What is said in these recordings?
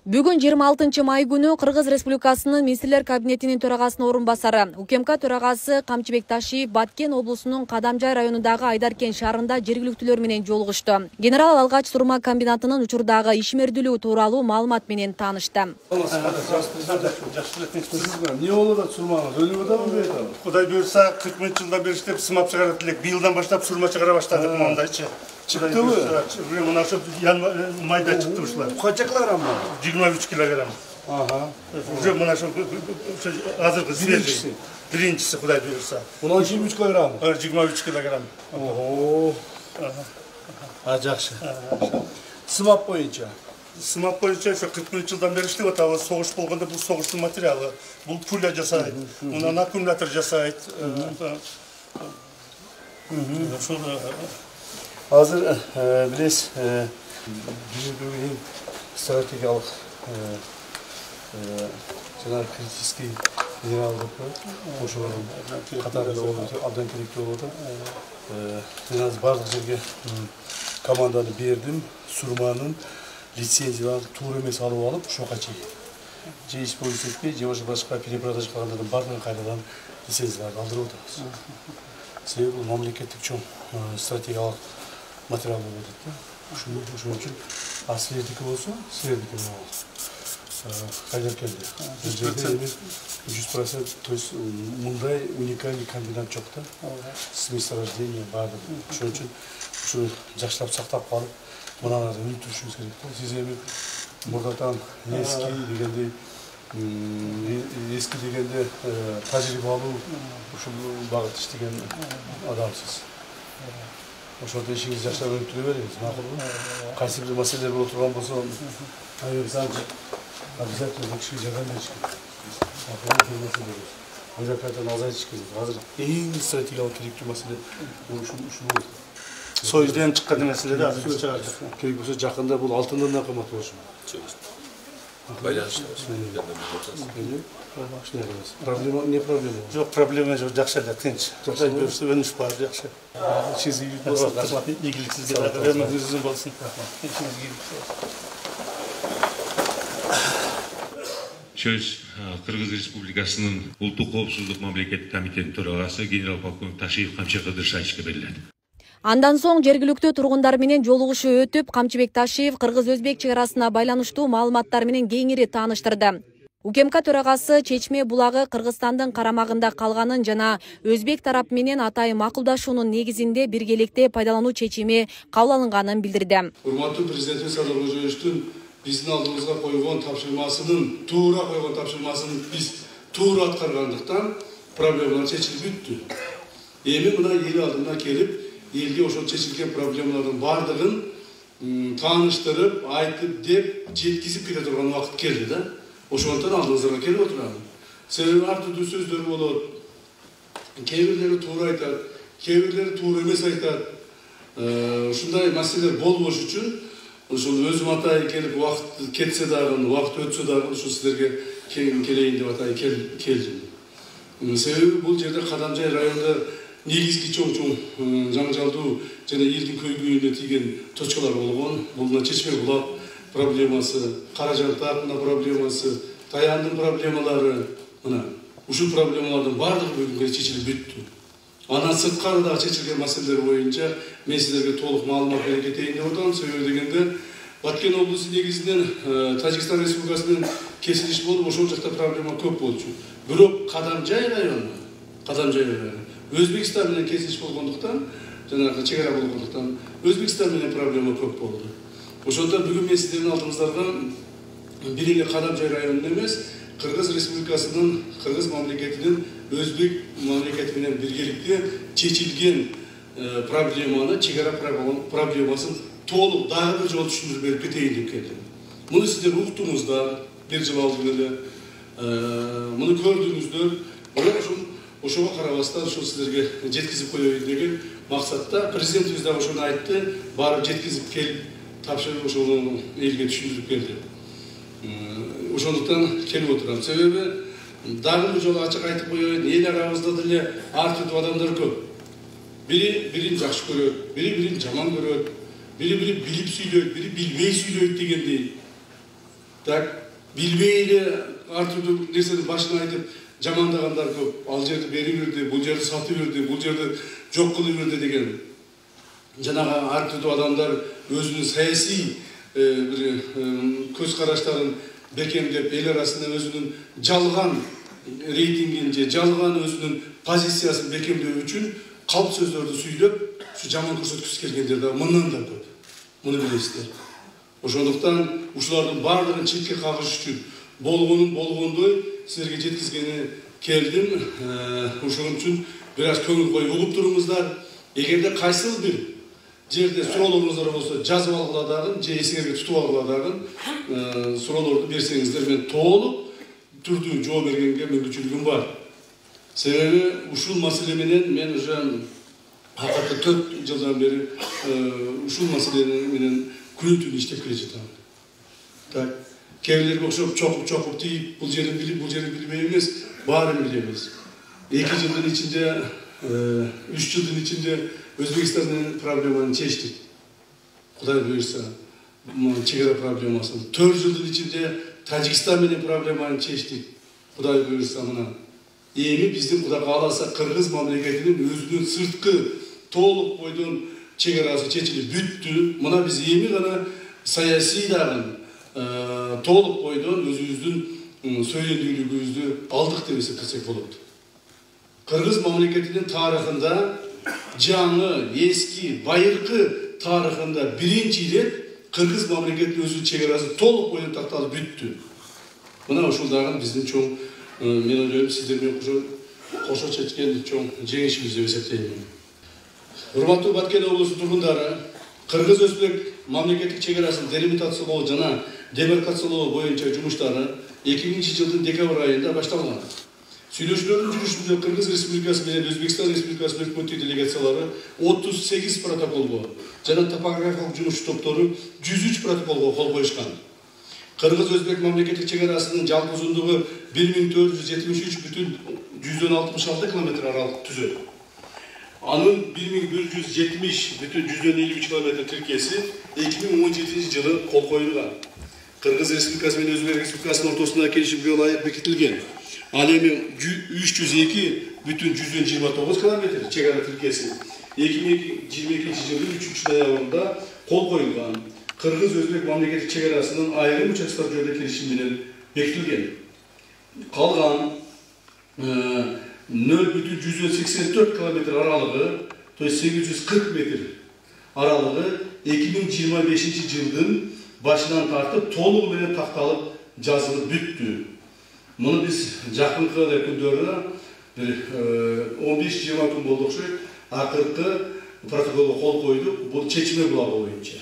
Бүгүн 26 май күнү Кыргыз Республикасынын Министрлер кабинетинин төрагасынын орун басары, УКМК төрагасы Камчыбек Ташиев Баткен облусунун Кадамжай районундагы Айдаркен шаарында жергиликтүүлөр менен жолугушту. Генерал Алгач сурма комбинатынын учурдагы ишмердүүлүгү тууралуу маалымат менен таанышты. Не болот сурмаңыз? Өлүп атабы? Кудай буйрса 40 жылдан бери иштеп сымап чыгарат элек. Быйылдан баштап сурма чыгара баштадык мондайчы. Чыктыбы? Мына ошо майда чыкты ушулар. Канча килограмм? 23 килограмм. Ага. Уже мына ошо азыркы свежий. Биринчиси Кудай буйрса. 23 килограмм. 23 килограмм. Ого. Жакшы. Сымап боюнча. Сымап боюнча ошо 40 жылдан бери иштеп атабыз. Согуш болгондо бул согуштун материалы. Бул пуля жасайт. Мунан аккумулятор жасайт. Ошол Азыр билесиз, эң стратегиялык жана критический генералдык ошол катарында абдан керектүү болот. Мен азыр бардык жерге команданы бердим, сурманын лицензияларын туура эмес алып алып, ошоға же использовать этпей, же башка перепродаж кылгандардын бардыгын кайрадан лицензияларды алдырып атабыз. Себеби бул мамлекеттик чоң стратегиялык материал болуп атат. Ошон үчүн силердики болсо, силердики болот. Айдаркенде 100%, то есть мындай уникальный комбинат жок да. С месторождения бардык. Ошон үчүн ушу жакшылап сактап калып, мынаны өнүктүрүшүбүз керек. Сиз эми мурдатан эски дегенде тажрыйба алуу ушул багыт иштеген адамсыз. Ошондо ишиңизди жакшылап өнүктүрө бериңиз, макулбу? Кайсы бир маселелер болуп турган болсо, обязательно бул кишиге жардам бериш керек. Бюрократияны азайтыш керек. Азыр эң стратегиялык керектүү маселе ушул. Союзден чыккан маселе да азыр чыгарды. Керек болсо жакында бул алтындан да кымбат болушу мүмкүн. Проблема не проблема. Жок, проблема жок, жакшы эле, тынч. Жакшы көрсө өнүш бар, жакшы. Сиз ийгилик болсун. Ийгилик сизге да, өмүрүңүз болсун. Söz Kırgız Respublikasının Ultuk Koopsuzluk Mamleket Komiteti Төрагасы генерал-полковник Ташиев Камчыбек Кыдыршевичке берилет. Андан соң жергиликтүү тургундар менен жолугушуу өтүп, Камчыбек Ташиев кыргыз-өзбек чек арасына байланыштуу маалыматтар менен кеңири тааныштырды. УКМК төрагасы Чечме булагы Кыргызстандын карамагында калганын жана өзбек тарап менен атайын макулдашуунун негизинде биргеликте пайдалануу чечими кабыл алынганын билдирди. Урматтуу президент Садыр Кожоевичтин биздин алдыбызга койгон тапшырмасынын биз туура аткаргандыктан проблемалар чечилип бүттү. Эми мына эл алдына келип, элге ошол чечилген проблемалардын бардыгын тааныштырып, айтып деп жеткизип келе турган убакыт келди да. Ошондон алдыңыздарга келип отурам. Себеби ар түрдүү сөздөр болот. Кээ бирлери туура айтат, кээ бирлери туура эмес айтат. Ушундай маселелер болбош үчүн ошол өзүм атайын келип убакыт кетсе дагы, убакыт өтсө дагы ошо силерге келейин деп атайын келдим. Себеби бул жерде Кадамжай районунда негизги чоң жаңжалдуу жана элдин көйгөйүнө тийген точкалар болгон. Бул Чечме булак проблемасы, Каражантактын проблемасы, Таяндын проблемалары, мына ушул проблемалардын бардыгы бүгүнкү чечилип бүттү. Анан сырткары да чечилген маселелер боюнча мен силерге толук маалымат бере кетейин деп атам. Себеби дегенде Баткен облусу негизинен Тажикстан Республикасынын кесилиш болуп, ошол жакта проблема көп болчу. Бирок Кадамжай району Өзбекстан менен кесилиш болгондуктан, жанагы чек ара болгондуктан Өзбекстан менен проблема көп болду. Ошондон бүгүн мен сиздердин алдыңыздарга бир эле Кадамжай районунун эмес, Кыргыз Республикасынын, Кыргыз мамлекетинин Өзбек мамлекети менен биргеликте чечилген проблеманы, чек ара проблемасын толук дагы бир жолу түшүндүрүп берип кетейин деп келдим. Муну сиздер уктуңуздар, бир жыл алдын эле муну көрдүңүздөр. Ошого карабастан ошо силерге жеткизип коеюн деген максатта президентибиз да ошону айтты, барып жеткизип келип тапшырып ошону элге түшүндүрүп келди. Ошондуктан келип отурам. Себеби дагы бир жолу ачык айтып коеюн, эл арабызда деле ар түрдүү адамдар көп. Бири бирин жакшы көрөт, бири бирин жаман көрөт, бири билип сүйлөйт, бири билбей сүйлөйт дегендей. Так, билбейли ар түрдүү нерсенин башына айтып жамандагандар көп. Ал жерди бери берди, бул жерди сатып берди, бул жерди жок кылып берди деген. Жанагы ар түрдүү адамдар өзүнүн саясий бир көз караштарын бекемдеп, эл арасында өзүнүн жалган рейтингин же жалган өзүнүн позициясын бекемдөө үчүн калп сөздөрдү сүйлөп, ушу жаман көрсөткүсү келгендер да мындан да көп. Муну билесиздер. Ошондуктан ушулардын баардыгын четке кагыш үчүн болгонун болгондой силерге жеткизгени келдим. Ошон үчүн бир аз көңүл коюп угуп туруңуздар. Эгерде кайсыл бир жерде суроолоруңуздар болсо жазып алгыла дагы, же эсиңерге тутуп алгыла дагы суроолорду берсеңиздер мен толук түрдүү жооп бергенге мүмкүнчүлүгүм бар. Себеби ушул маселе менен мен уже акыркы 4 жылдан бери ушул маселе менен күнү-түнү иштеп келе жатам. Так, кээбилерге окшоп чокуп тийип, бул жерин билип, бул жерин билбей эмес, баарын билебиз. 2 жылдын ичинде, 3 жылдын ичинде Өзбекстандын проблеманы чечтик. Кудай буйрса, чегара проблемасын. 4 жылдын ичинде Тажикстан менен проблеманы чечтик. Кудай буйрса мына. Эми биздин Кудай кааласа кыргыз мамлекетинин өзүнүн сырткы толук бойдон чегарасы чечилип бүттү. Мына биз эми гана саясий дагы толук бойдон өзүбүздүн сөйлөндүүлүгүбүздү алдык деп эсептесек болот. Кыргыз мамлекетинин тарыхында жаңы, эски, байыркы тарыхында биринчи ирет кыргыз мамлекетинин өзүнүн чегарасы толук бойдон такталып бүттү. Мына ушул дагы биздин чоң, мен ойлойм, сиздер менен кошо чечкен чоң жеңишибиз деп эсептейм. Урматтуу Баткен облусу тургундары, кыргыз-өзбек мамлекеттик чегарасын делимитациялоо жана демаркациялоо боюнча жумуштары 2000 жылдын декабрь айында башталган. Сүйлөшүүлөрдүн жүрүшүндө Кыргыз Республикасы менен Өзбекстан Республикасынын өкмөттүк делегациялары 38 протоколго жана топографиялык жумуш топтору 103 протоколго кол коюшкан. Кыргыз-өзбек мамлекеттик чегарасынын жалпы узундугу 1473,166 км аралык түзөт. Анын 1170,153 км тиркеси 2017 жылы кол коюлган. Кыргыз Республикасы менен Өзбек Республикасынын ортосунда келишимге ылайык бекитилген. Ал эми 302,129 км чегара тиркеси 2022 жылдын 3-ноябрында кол коюлган. Кыргыз-өзбек мамлекеттик чегарасынын айрым участоктор жөнүндө келишим менен бекитилген. Калган 0,184 км аралыгы, то есть 840 метр аралыгы 2025 жылдын башынан тартып толугу менен такталып жазылып бүттү. Муну биз жакынкы күндөрдө 15-20 күн болду окшойт, акыркы протоколго кол койдук. Бул Чечме булагы боюнча.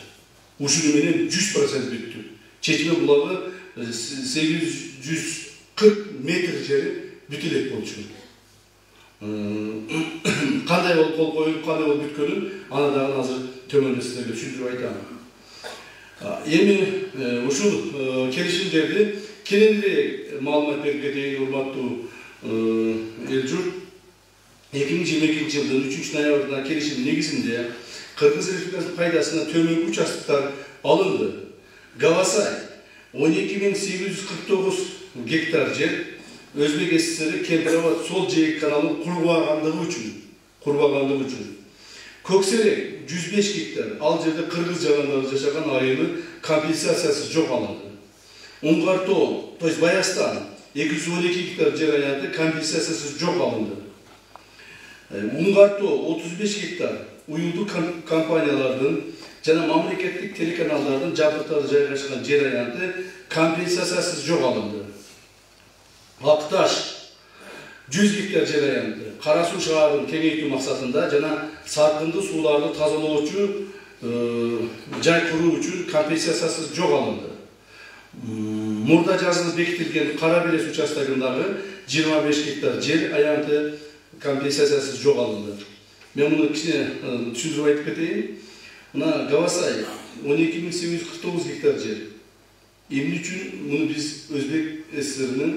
Ушуну менен 100% бүттү. Чечме булагы 840 метр жери бүтө элек болчу. Кандай болуп кол коюлуп, кандай болуп бүткөнүн аны дагы азыр төмөндө сиздерге түшүндүрүп айтам. Эми ушул келишимдерди кененирээк маалымат берип кетейин, урматтуу эл журт. 2022 жылдын 3-ноябрда келишим негизинде Кыргыз Республикасынын пайдасына төмөнкү участоктор алынды. Гавасай 12.849 гектар жер Өзбек ССР Кемпирабад сол жээк каналын курбагандыгы үчүн. Көксерек 105 гектар, ал жерде кыргыз жарандары жашаган айылы компенсациясы жок алынды. Уңгартоо, то есть Баястан 212 гектар жер аянты компенсациясы жок алынды. Уңгартоо 35 гектар уюлдук компаниялардын жана мамлекеттик телеканалдардын жабдыктары жайгашкан жер аянты компенсациясы жок алынды. Акташ 100 гектар жер аянты Кара Суу шаарын кеңейтүү максатында жана саркынды сууларды тазалоочу жай куруу үчүн компенсациясы жок алынды. Мурда жазылып бекитилген Кара Белес участогундагы 25 гектар жер аянты компенсациясы жок алынды. Мен муну кичине түшүндүрүп айтып кетейин. Мына Гавасай 12.849 гектар жер. Эмне үчүн муну биз Өзбек ССРнин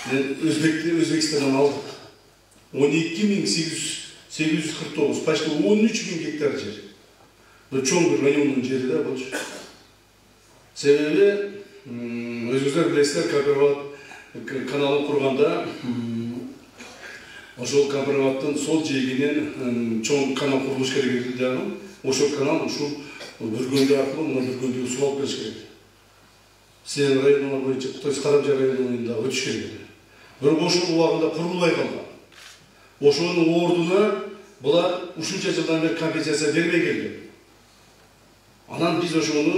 Өзбекстандан алдык. 12.849, почти 13.000 гектар жер. Бул чоң бир райондун жери да болчу. Себеби өзүңүздөр билесиздер, Капырбат каналын курганда ошол Капырбаттын сол жээгинен чоң канал курулуш керек эди дагы. Ошол канал ушул бүргөндү аркылуу мына бүргөндүгү суу алып келиш керек. Сен районуна боюнча Кутайс Карамжа районунда өтүш керек эди. Бирок ошол убагында курулбай калган. Ошонун ордуна булар ушунча жылдан бери компенсация бербей келген. Анан биз ошону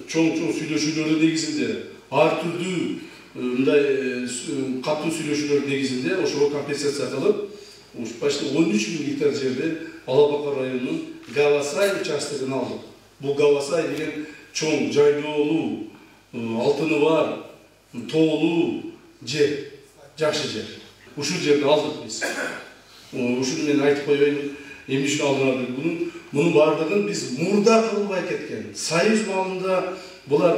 чоң сүйлөшүүлөрдүн негизинде, ар түрдүү мындай катуу сүйлөшүүлөрдүн негизинде ошого компенсация кылып, почти 13.000 гектар жерди Алабака районунун Гавасай участогун алдык. Бул Гавасай деген чоң жайлоолуу, алтыны бар, тоолуу жер, жакшы жер. Ушул жерди алдык биз. Ушуну мен айтып коеюн, эмне үчүн алдылар деп. Мунун бардыгын биз мурда кылбай кеткен. Союз маалында булар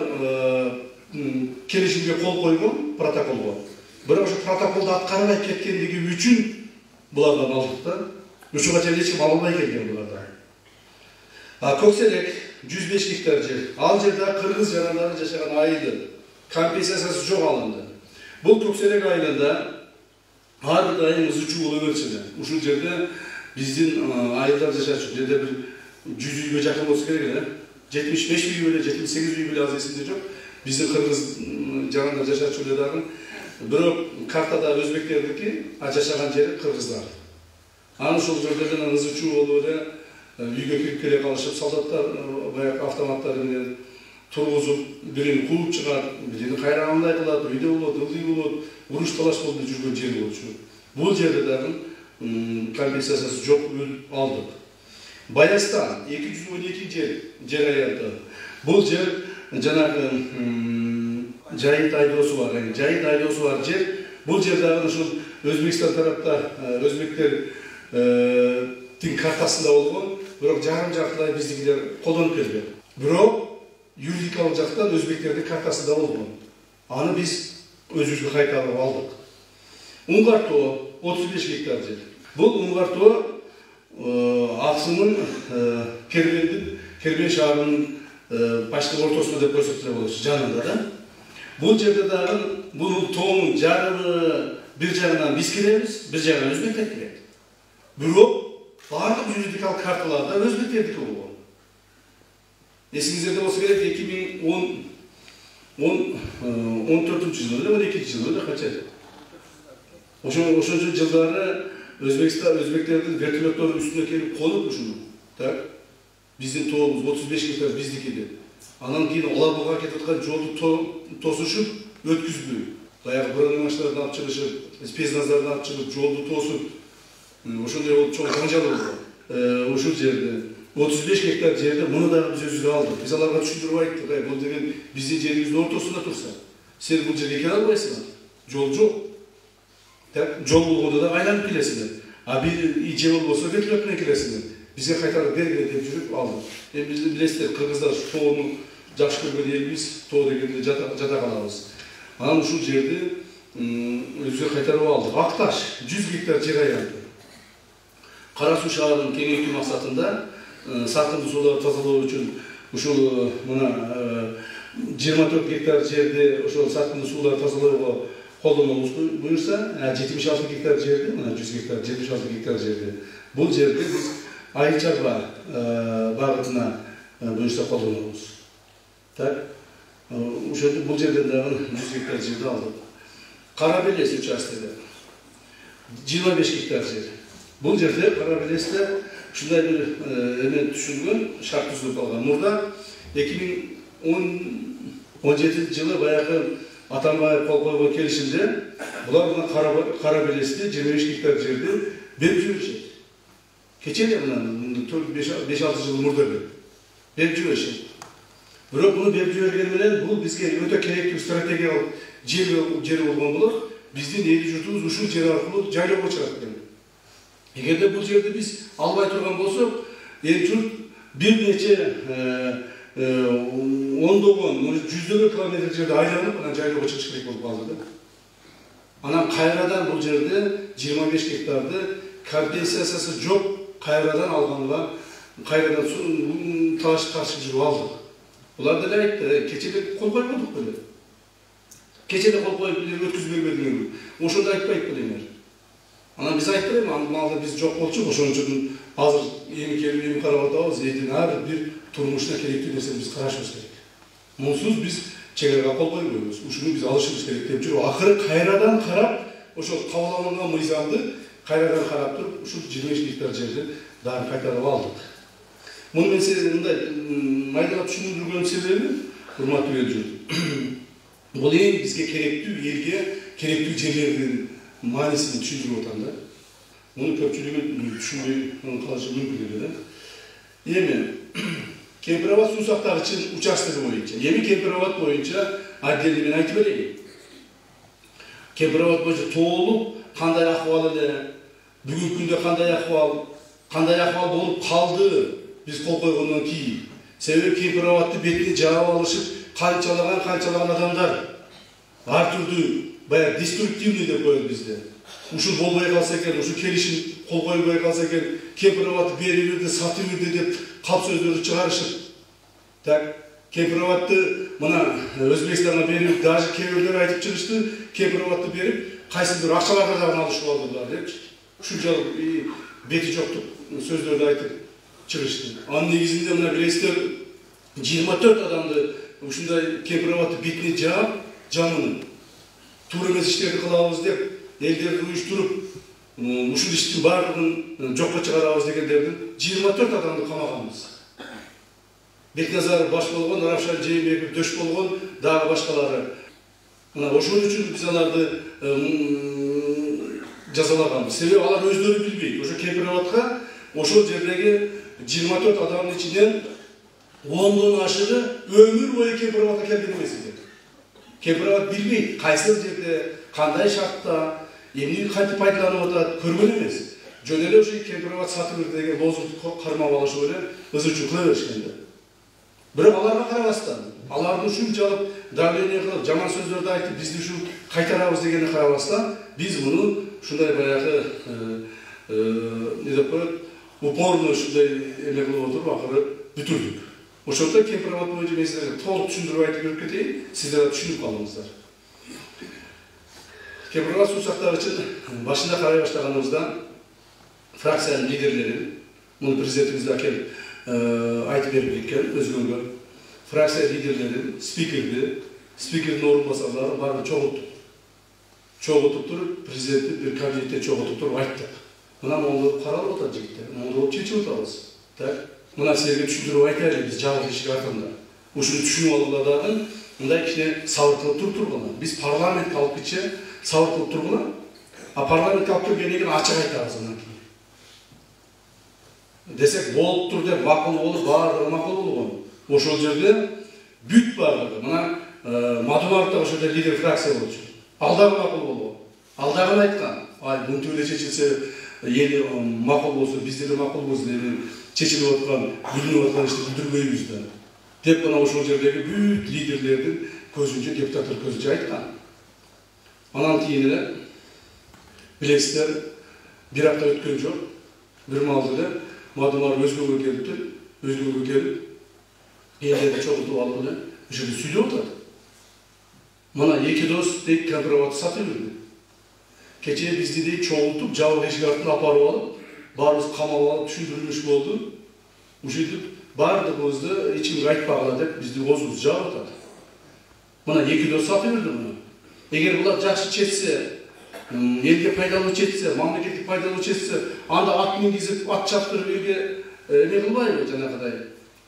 келишимге кол койгон протоколго. Бирок ошо протоколду аткарбай кеткендиги үчүн булардан алдык да. Ушуга чейин эч ким албай келген булардан. Көкселек 105 гектар жер. Ал жерде кыргыз жарандары жашаган айылы компенсациясы жок алынды. Бул Көкселек айылында ар бир айыл ызычуу боло берчү. Ушул жерде биздин айылдар жашачу жерде бир 100 үйгө жакын болсо керек эле. 75 үй беле, 78 үй беле аз эсимде жок. Биздин кыргыз жарандар жашачу эле дагы. Бирок картада өзбектердики, а жашаган жери кыргыздар. Анан ошол жерлерден ызычуу болуп эле үйгө кирип келе калышып, солдаттар баягы автоматтар менен тургузуп, бирин кууп чыгат, бирин кайрагандай кылат, үйдө болот, ылдый болот, уруш талаш болуп жүргөн жер болчу. Бул жерде дагы компенсациясы жок алдык. Баястан 212 жер аянты. Бул жер жанагы жайыт айдоосу бар, жайыт айдоосу бар жер. Бул жерде ошол Өзбекстан тарапта өзбектердин картасында болгон, бирок жарым жартылай биздикилер колдонуп келген. Бирок юридикалык жактан өзбектердин картасында болгон. Аны биз өзүбүзгө кайтарып алдык. Уңгартоо 35 гектар жер. Бул Уңгартоо Аксунун Кербен шаарынын почти ортосунда деп койсок деле болот, жанында да. Бул жерде дагы бул тоонун жарымы бир жагынан биз киребиз, бир жагынан өзбектер кирет. Бирок бардык юридикалык карталарда өзбектердики болгон. Эсиңизде болсо керек 2014-жылы эле 12-жылы эле кача. Ошончо жылдары өзбектердин вертолеттору үстүнө келип конуп ушуну. Так. Биздин тообуз 35 гектар биздики деп. Анан кийин Алабага кетип аткан жолду тосушуп, өткүзбөй. Баягы бронемашиналарды алып чыгышып, спецназарды алып чыгып, жолду тосуп, ошондой болуп чоң жаңжал болду. Ушул жерде 35 гектар жерде муну дагы биз өзүбүз алдык. Биз аларга түшүндүрүп айттык, бул деген биздин жерибиздин ортосунда турса, сен бул жерге келе албайсың. Жол жок. Жол болгондо да айланып келесиңер. А бир ije болбосо вертолет менен келесиңер. Бизге кайтарып бергиле деп жүрүп алдык. Эми биз билесиздер, кыргыздар тоону жакшы көргөн элбиз, тоо дегенде жата калабыз. Анан ушул жерди өзүбүзгө кайтарып алдык. Акташ 100 гектар жер аянты. Кара Суу шаарынын кеңейтүү максатында сакындуу сууларды тазалоо үчүн ушул мына 24 гектар жерди ошол сакындуу сууларды тазалоого колдонобуз буюрса, 76 гектар жерди, мына 100 гектар, 76 гектар жерди. Бул жерди биз Айчарба багытына буюрса колдонобуз. Так. Ошол бул жерден дагы 100 гектар жерди алдык. Карабелес участогу 25 гектар жер. Бул жерде Карабелесте ушундай бир эме түшүлгөн, шарт түзүлүп калган. Мурда 2017 жылы баягы Атамбаев кол койгон келишимде булар мына Карабелесте 25 гектар жерди берип жиберишет. Кечене мына 5-6 жыл мурда берип жиберишет. Бирок муну берип жиберген менен бул бизге өтө керектүү стратегиялык жер болгон болот. Биздин эл журтубуз ушул жер аркылуу жайлоого чыгат экен. Эгерде бул жерди биз албай турган болсок, эл журт бир нече ондогон, жүздөгөн километр жерде айланып, анан жайлоого чыгыш керек болуп калды да. Анан кайрадан бул жерде 25 гектарды компенсациясы жок кайрадан алганга, кайрадан талашып жүрүп алдык. Булар деле айтты, кечеде кол койбодук беле. Keçede kol koyup ötküzüp berбедиңер. Ошондо айтпайт белеңер. Анан биз айтпайбы, малда биз жок болчу, ошон үчүн азыр эми келип эми карап атабыз, эйтин ар бир турмушта керектүү нерсени биз карашыбыз керек. Мунсуз биз чегарага кол койбойбуз. Ушуну биз алышыбыз керек деп жүрүп, акыры кайрадан карап, ошо кабыл алынган мыйзамды кайрадан карап туруп, ушул 22 гектар жерди дагы кайтарып алдык. Муну мен сизге мындай майдалап түшүндүргөн себеби, урматтуу элчи, бул эң бизге керектүү, элге керектүү жерлердин маанисин түшүндүрүп атам да. Муну көпчүлүгү түшүнбөй калышы мүмкүн эле да. Эми Кемпироват суу сактагычын участогу боюнча, эми Кемпироват боюнча отдельно мен айтып берейин. Кемпироват боюнча толук кандай акыбал эле, бүгүнкү күндө кандай акыбал болуп калды биз кол койгондон кийин. Себеби Кемпироватты бетине жаап алышып, канчалаган адамдар ар түрдүү баягы деструктивный деп коет бизде. Ушул болбой калса экен, ушул келишим кол койбой калса экен, Кемпироватты бери бирди, сатып бирди деп калп сөздөрдү чыгарышып. Так, Кемпироватты мына Өзбекстанга берип, даже кээ бирлер айтып чыгышты, Кемпироватты берип, кайсыдыр акчаларды дагы алышып алдылар деп. Ушунчалык бети жоктук сөздөрдү айтып чыгышты. Анын негизинде мына билесиздер 24 адамды ушундай Кемпироватты бетине жаап, жамынып туура эмес иштерди кылабыз деп элдерди уюштуруп, ушул иштин баардыгын жокко чыгарабыз дегендердин 24 адамды камаганбыз. Бекназаров баш болгон, Равшан Жээнбеков дөш болгон, дагы башкалары. Мына ошол үчүн биз аларды жазалаганбыз. Себеби алар өздөрү билбейт. Ошо Кемпироватка ошол жердеги 24 адамдын ичинен 10дон ашыгы өмүр бою Кемпироватка келген эмес экен. Кемпироват билбейт, кайсы жерде, кандай шартта, эмне кантип пайдаланып атат, көргөн эмес. Жөн эле ошо Кемпироват сатып бер деген лозунгду кармап алышып эле ызы-чуу кыла беришкен. Бирок аларга карабастан, алардын ушунчалык давление кылып, жаман сөздөрдү айтып, бизди ушу кайтарабыз дегенге карабастан, биз муну ушундай баягы не деп коет, упорно ушундай эме кылып отуруп, акыры бүтүрдүк. Ошондо Кемпироват боюнча мен силерге толук түшүндүрүп айтып берип кетейин, сиздер түшүнүп калыңыздар. Кемпироват суу сактагычын башында карай баштаганыбызда фракциянын лидерлери, муну президентибиз да келип айтып берип кеткен өзгөгө. Фракция лидерлери, спикердин орун басарлары баары чогултуп туруп, президенттин бир кабинетте чогултуп туруп айттык. Мына могу каралып атат жигиттер, могу чечип атабыз. Так, мына силерге түшүндүрүп айтайлы, биз жабык ишик артында. Ушуну түшүнүп алгыладагы мындай кичине сабыр кылып тургула. Биз парламентке алып кетче сабыр кылып тургула. А парламентке алып келгенден кийин ачык айтабыз анан кийин. Десек болуп тур деп макул болуп, баардыгы макул болгон. Ошол жерде бүт баардыгы. Мына Мадумаров да ошол жерде лидер фракция болчу. Ал дагы макул болгон. Ал дагы айткан. Ай, мынтип эле чечилсе, эл макул болсо, бизде да макул болсун деп чечилип аткан, бүлүнүп аткан ишти бүтүрбөйбүз да. Деп мына ошол жердеги бүт лидерлердин көзүнчө, депутаттар көзүнчө айткан. Анан кийин эле билесиздер, бир апта өткөн жок, бир маалда эле Мадумар өзгөгө келип, элдерди чогултуп алып эле ошол жерде сүйлөп атат. Мына эки дос дейт Кемпироватты сатып берди. Кечээ бизди дейт чогултуп, жабык эшик артына апарып алып, баарыбыз камап алып түшүндүрүлүш болду. Ушинтип баардыгыбызды эч кимге айтпагыла деп бизди оозубузду жаап атат. Мына эки дос сатып берди муну. Эгер булар жакшы чечсе, элге пайдалуу чечсе, мамлекеттик пайдалуу чечсе, анда ат мингизип, ат чаптырып элге эме кылбайбы жанагыдай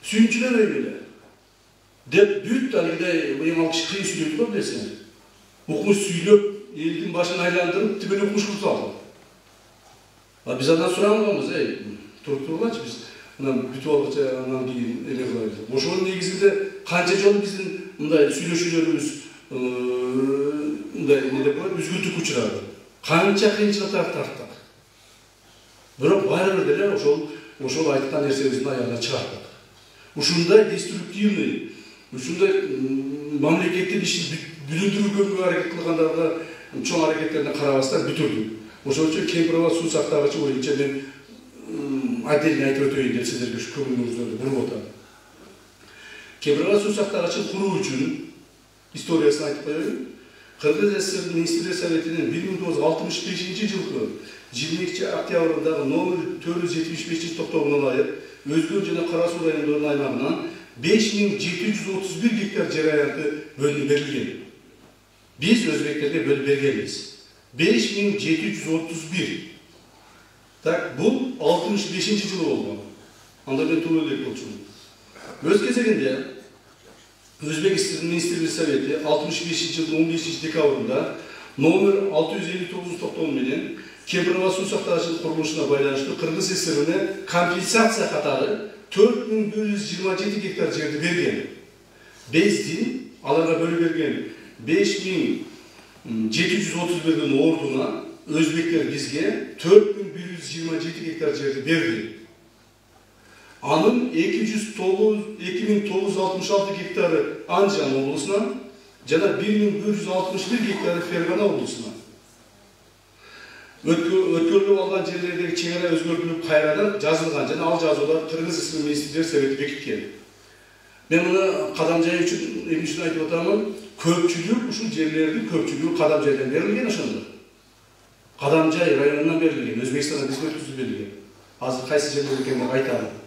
сүйүнчүлөбөйбү эле. Деп бүт алгыдай эң алгыч кыйын сүйлөдү го билесиңер. Укмуш сүйлөп, элдин башын айландырып, тибин укмуш кылып салды. Биз андан суранганбыз, туруп-тургулачы биз мына бүтүп алгыча андан кийин эме кылайбыз. Ошонун негизинде канча жолу биздин мындай сүйлөшүүлөрүбүз мындай эмне деп коет, үзгүлтүккө учурады. Канча кыйынчылыктар тарттык. Бирок баары бир деле ошол айткан нерсебиздин аягына чыгаттык. Ушундай деструктивный, ушундай мамлекеттин ишин бүлүндүрүүгө аракет кылгандарга чоң аракеттерине карабастан бүтүрдүк. Ошол үчүн Кемпироват суу сактагычы боюнча мен отдельно айтып өтөйүн деп сиздерге ушу көңүлүңүздөрдү буруп атам. Кемпироват суу сактагычын куруу үчүн историясын айтып коеюн. Kırgız SSR Ministrler Sovetinin 1965 жылғы 22 октябрдағы номер 475 тоқтауына лайық Өзгөн және Қарасу райондарының аймағынан 5731 гектар жер аянты бөлініп берілген. Біз өзбектерге бөліп бергенбіз. 5731. Так, бұл 65 жылы болған. Анда мен туылдек болчумун. Өз кезегінде Өзбек істері Министрлер Советі 65 жылдың 15 декабрында номер 659 тоқтауыменен Кемпірова су сақтағыштың құрылышына байланышты Қырғыз ССР-іне компенсация қатары 4127 гектар жерді берген. Бездин аларға бөліп берген 5731 ордуна өзбектер бізге 4127 гектар жерді берді. Анын 2966 гектары Анжан облысынан, жана 1161 гектары Ферғана облысынан. Өткөрүлүп алган жерлердеги чегара өзгөртүлүп кайрадан жазылган жана ал жазуулар Кыргыз ССР Министрлер Совети бекиткен. Мен муну Кадамжай үчүн айтып атамын, көпчүлүк ушул жерлердин көпчүлүгү Кадамжайдан берилген ошондо. Кадамжай районунан берилген, Өзбекстанга бизге өткөзүп берилген. Азыр кайсы жерлер экенин айтамын.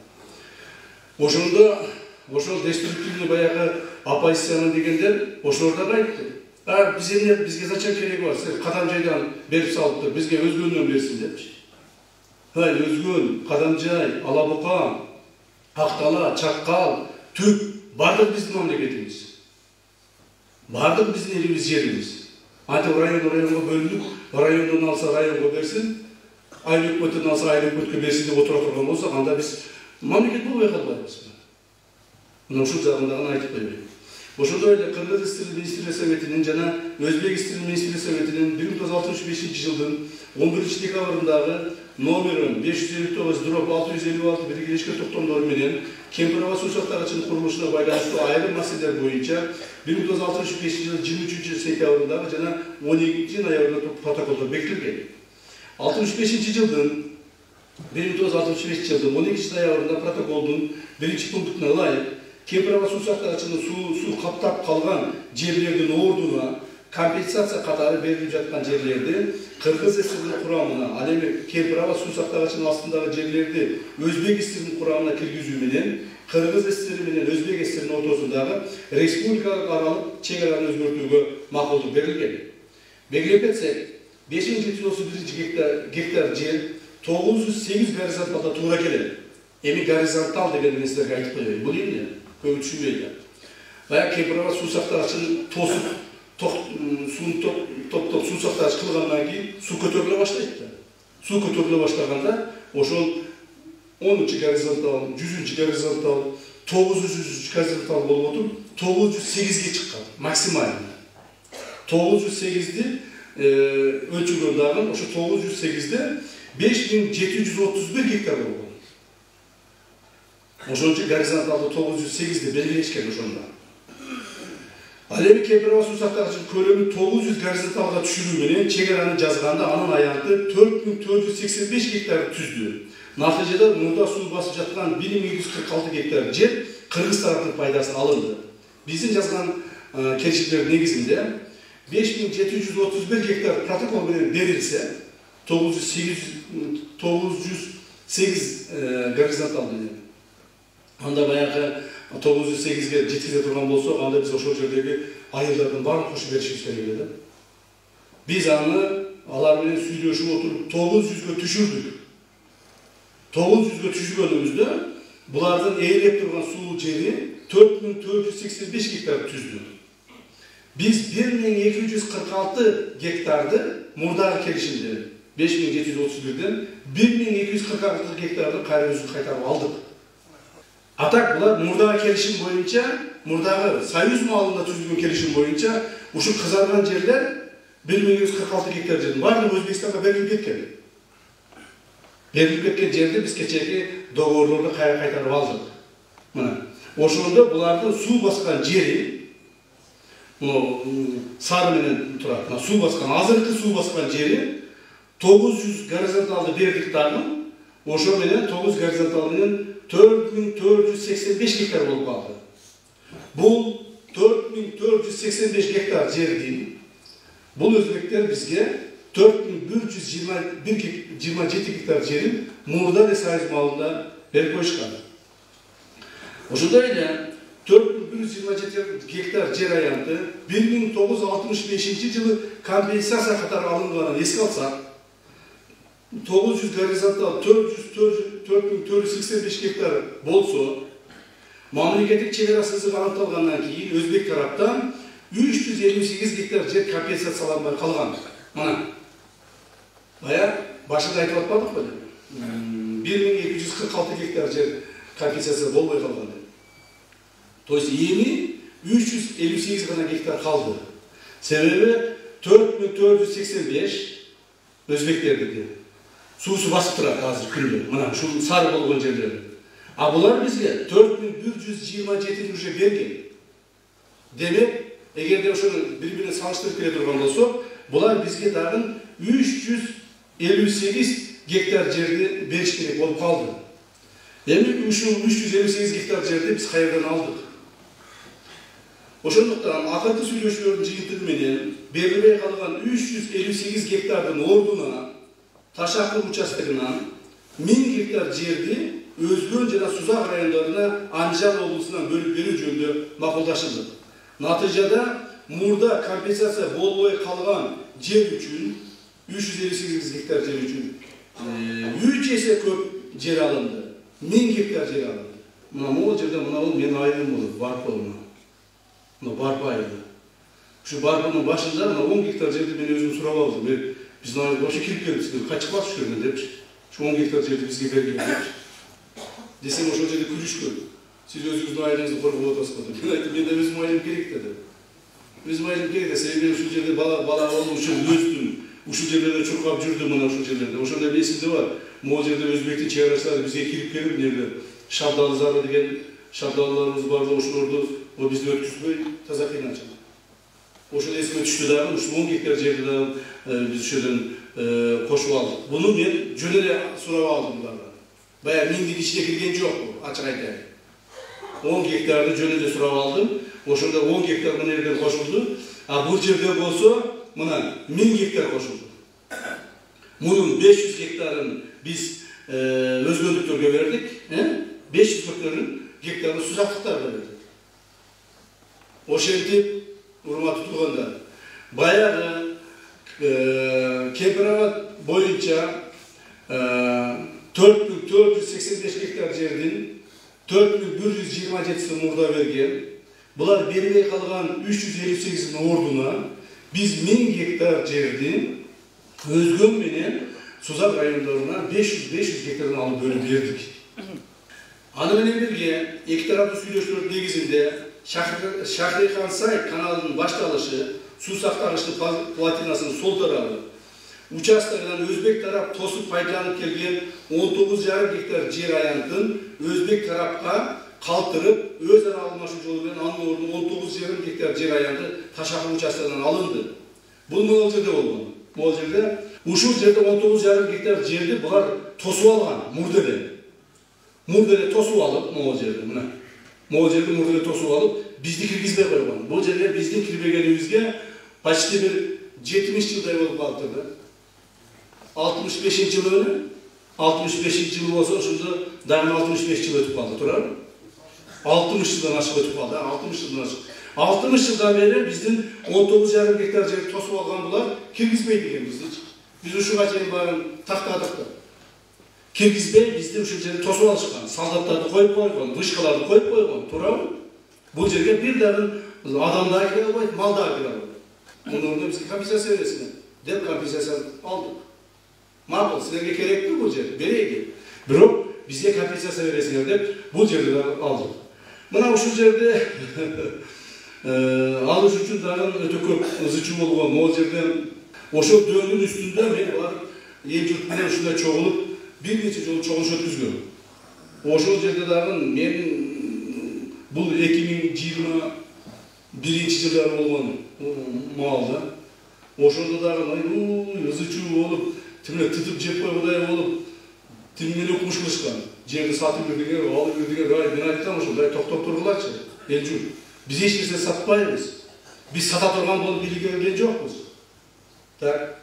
Ошол деструктивный баягы оппозицияны дегендер ошолордон айтты. Бизге зачем керек бар? Кадамжайдан берип салыптыр, бизге Өзгөндөн берсин депчи. Өзгөн, Кадамжай, Алабука, Актала, Чаккал, Түп бардык биздин мамлекетибиз. Бардык биздин элибиз, жерибиз. Антип районго бөлүнүп, райондон алса районго берсин, айыл өкмөттөн алса айыл өкмөткө берсин деп отура турган болсок, анда биз мамлекет болбой калбайбыз. Мына ушул жагындагы айтып коеюн. Ошондой эле Кыргыз ССР Министрлер Советинин жана Өзбек ССР Министрлер Советинин 1965 жылдын 11 декабрындагы номерин 559/656 биргелешкен токтомдору менен Кемпирова суу сактагычынын курулушуна байланыштуу айрым маселелер боюнча 1965 жылы 23 сентябрындагы жана 12 ноябрда протоколдор бекитилген. 65 жылдын 1965 жылдын 12 ноябрында протоколдун 1 пунктуна ылайык Кемпирова суу сактагычынын суу каптап калган жерлердин ордуна компенсация катары берилип жаткан жерлерди Кыргыз ССР курамына, ал эми Кемпирова суу сактагычынын астындагы жерлерди Өзбек ССР курамына киргизүү менен Кыргыз ССР менен Өзбек ССР ортосундагы республикалык аралык чегараны өзгөртүүгө макулдук берилген. Белгилеп кетсек, 5731 гектар жер 908 горизонталда туура келет. Эми горизонтал деген нерселерге айтып коеюн. Бул эмне? Көп түшүнбөйт. Баягы Кемпирова суу сактагычын тосуп, суу сактагыч кылгандан кийин суу көтөрүлө баштайт да. Суу көтөрүлө баштаганда ошол 10-чы горизонтал, 100-чы горизонтал, 900-чы горизонтал болуп отуруп 908ге чыккан максимально. 908ди ölçülgön dağın, oşu 908'de 5731 hektar oldu. Oşoncu gorizontalda 908'de belirleşken oşonda. Alemi Kempirova suu saktagычынын kölömü 900 gorizontalga düşürүү menен чегараны жазганда анын аянты 4485 гектар түздү. Натыйжада мурда суу басып жаткан 1246 гектар жер Кыргыз тараптын пайдасына алынды. Биздин жазган келишимдер негизинде 5731 гектар протокол менен берилсе 908 горизонтал менен. Анда баягы 908ге жеткизе турган болсок, анда биз ошол жердеги айылдардын баарын кошуп беришибиз керек эле да. Биз аны алар менен сүйлөшүп отуруп 900ге түшүрдүк. 900ге түшүргөнүбүздө булардын ээлеп турган суу жери 4485 гектар түздү. Biz 1246 hektardı murdağ kelişimde 5731'den 1246 hektarda kayrağızı kaytarıp aldık. Atak bular murdağ kelişim boyunca, murdağı Soyuz malında tüzgün kelişim boyunca uşu kızargan yerler 1246 hektar жердин баардыгы Өзбекстанга берилип кеткен. Берилип кеткен жерде биз кечээки договорлорду кайтарып алдык. Мына ошондо булардын суу баскан жери сары менен турат. Суу баскан, азыркы суу баскан жери 900 горизонталды бердик дагы. Ошо менен 900 горизонтал менен 4485 гектар болуп калды. Бул 4485 гектар жердин Бұл өзбектер бізге 4127 гектар жерін Мурда Ресайыз малында беріп қойышқан. Ошондой эле 4127 гектар жер аянты 1965 жылы компенсация катары алынганын эске алсак, 900 горизонтал 4485 гектар болсо, мамлекеттик чегара сызыгы аныкталгандан кийин өзбек тараптан 358 гектар жер компенсацияланбай калган. Мына бая башында айтып атпадыкпы? 1246 гектар жер компенсация болбой калган. То есть эми 358 гана гектар калды. Себеби 4485 өзбектердики. Суусу басып турат азыр күндө. Мына ушул сары болгон жерлер. А булар бизге 4127 уже берген. Демек, эгерде ошону бири-бирине салыштырып келе турган болсок, булар бизге дагы 358 гектар жерди бериш керек болуп калды. Эми ушул 358 гектар жерди биз кайерден алдык? Ошондуктан акыркы сүйлөшүүлөрдүн жыйынтыгы менен берилбей калган 358 гектардын ордуна Ташакыр участогунан 1000 гектар жерди Өзгөн жана Сузак райондоруна Анжан облусунан бөлүп берүү жөнүндө макулдашылды. Натыйжада Мурда компенсация болбой калган жер үчүн 358 гектар жер үчүн 3 эсе көп жер алынды. 1000 гектар жер алынды. Мына могул жерде мына бул менин айылым болот, барпа мына. Мына барпа айылы. Ушу барпанын башында мына 10 гектар жерди мен өзүм сурап алдым. Биздин айыл вообще кирип келип, качып калыш көргөн депчи. Ушу 10 гектар жерди бизге берген депчи. Десем ошол жерде күрүшкөн. Сиз өзүңүздүн айылыңызды коргоп атасызбы деп. Мен айттым, менде өзүм айылым керек деди. Өзүм айылым керек десе, мен ушул жерде бала болуп ушул өстүм. Ушул жерлерде чуркап жүрдүм мына ушул жерлерде. Ошондой эсимде бар. Могул жерде өзбектин чек-арачылары бизге кирип келип, нерде Шабдалы зары деген шабдалыларыбыз бар, ошолорду бизди өткүзбөй таза кыйнанчылык. Ошол эсиме түштү дагы, ушул 10 гектар жерди дагы биз ошодон кошуп алдык. Буну мен жөн эле сурап алдым булардан. Бая миндин ичине кирген жок бул, ачык айтайын. 10 гектарды жөн эле сурап алдым. Ошондо 10 гектар мына жерден кошулду. А бул жерде болсо, мына 1000 гектар кошулду. Мунун 500 гектарын биз өзгөндүктөргө бердик, 500 гектарын сузактыктарга бердик. Ошентип, урматтуу туугандар, баягы Кемпирабад боюнча 4485 гектар жердин 4127 Мурда берген. Булар бербей калган 358 ордуна биз 1000 гектар жерди Өзгөн менен Сузак райондоруна 500 гектардан алып бөлүп бердик. Аны менен бирге эки тараптуу сүйлөшүүлөр негизинде Шахрихансай каналынын башталышы, суу сактагычтын платинасынын сол тарабы, участогунан өзбек тарап тосуп пайдаланып келген 19,5 гектар жер аянтын өзбек тарапка калтырып, өз ара алмашуу жолу менен анын ордуна 19,5 гектар жер аянты Ташакыр участогунан алынды. Бул могул жерде болгон. Могул жерде ушул жерде 19,5 гектар жерди булар тосуп алган, мурделе тосуп алып, могул жерде мына. Могул жерди мурделе тосуп алып, бизди киргизбей койгон. Бул жерге биздин кирбегенибизге почти бир 70 жылдай болуп калыптыр да. 65-жылы 65-жыл болсо, ошондо дагы 65 жыл өтүп калды, туурабы? 60 жылдан ашык өтүп калды, 60 жылдан ашык. 60 жылдан бери биздин 19,5 гектар жерди тосуп алган булар киргизбейт экен бизди. Биз ушуга чейин баарын тактадык да. Киргизбей бизди ушул жерде тосуп алышкан. Солдаттарды коюп койгон, вышкаларды коюп койгон, туурабы? Бул жерге бир дагы адам да кире албайт, мал да кире албайт. Мунун ордуна бизге компенсация бересиңер деп компенсация алдык. Макул, силерге керекпи бул жер? Берейик. Бирок бизге компенсация бересиңер деп бул жерди да алдык. Мына ушул жерде алыш үчүн дагы өтө көп ызычуу болгон. Могул жерден ошол дөөнүн үстүндө мен барып эл журт менен ушундай чогулуп бир нече жолу чогулуш өткүзгөм. Ошол жерде дагы мен бул 2021-жылдары болгон маалда. Ошондо дагы ызычуу болуп, тимне тытып жеп койгодай болуп, тимнен окумуш кылышкан. Жерди сатып бердиңер, алып бердиңер, мен айткам ошондай токтоп тургулачы. Эл журт. Биз эч нерсе сатпайбыз. Биз сата турган болуп билген жокпуз. Так.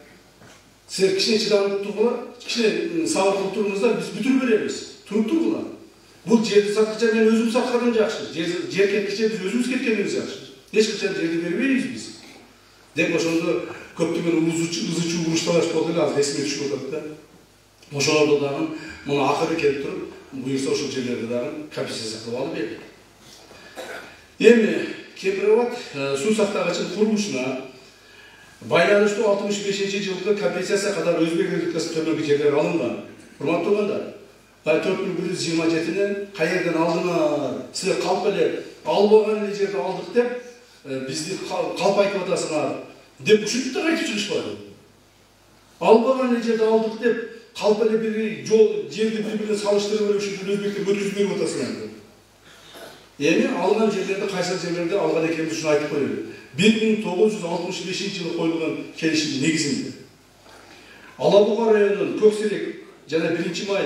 Sizler kişine çıdanlık turgular, kişine sağlık turgunuzlar biz bütün veremiz. Turup turgular. Bu жерді satқыча мен өзім сатқаным жақсы. Жер кеткенше біз өзіміз кеткеніміз жақсы. Ешқашан жерді бермейміз біз. Деп ошондо көптөгөн ызычуу урушталаш болду эле, азыр эсиме түшүп атат да. Ошолордо дагы муну акыры келип туруп, буюрса ошол жерлерди дагы компенсация кылып алып берди. Эми Кемпироват суу сактагычын курулушуна байланыштуу 65-жылкы компенсация катары Өзбек Республикасынын төмөнкү жерлери алынган. Урматтуу туугандар, 4127-нен каерден алдыңар? Силер калп эле албаган эле жерди алдык деп бизди калп айтып атасыңар деп ушинтип да айтып чыгышпады. Албаган эле жерди алдык деп калп эле бир жол жерди бири-бирине салыштырып эле ушинтип өзбектер өткүзүп берип атасыңар. Эми алган жерлерди кайсы жерлерде алган экенибизди ушуну айтып коелу. 1965-жылы коюлган келишим негизинде Алабуга районунун Көксерек жана 1-Май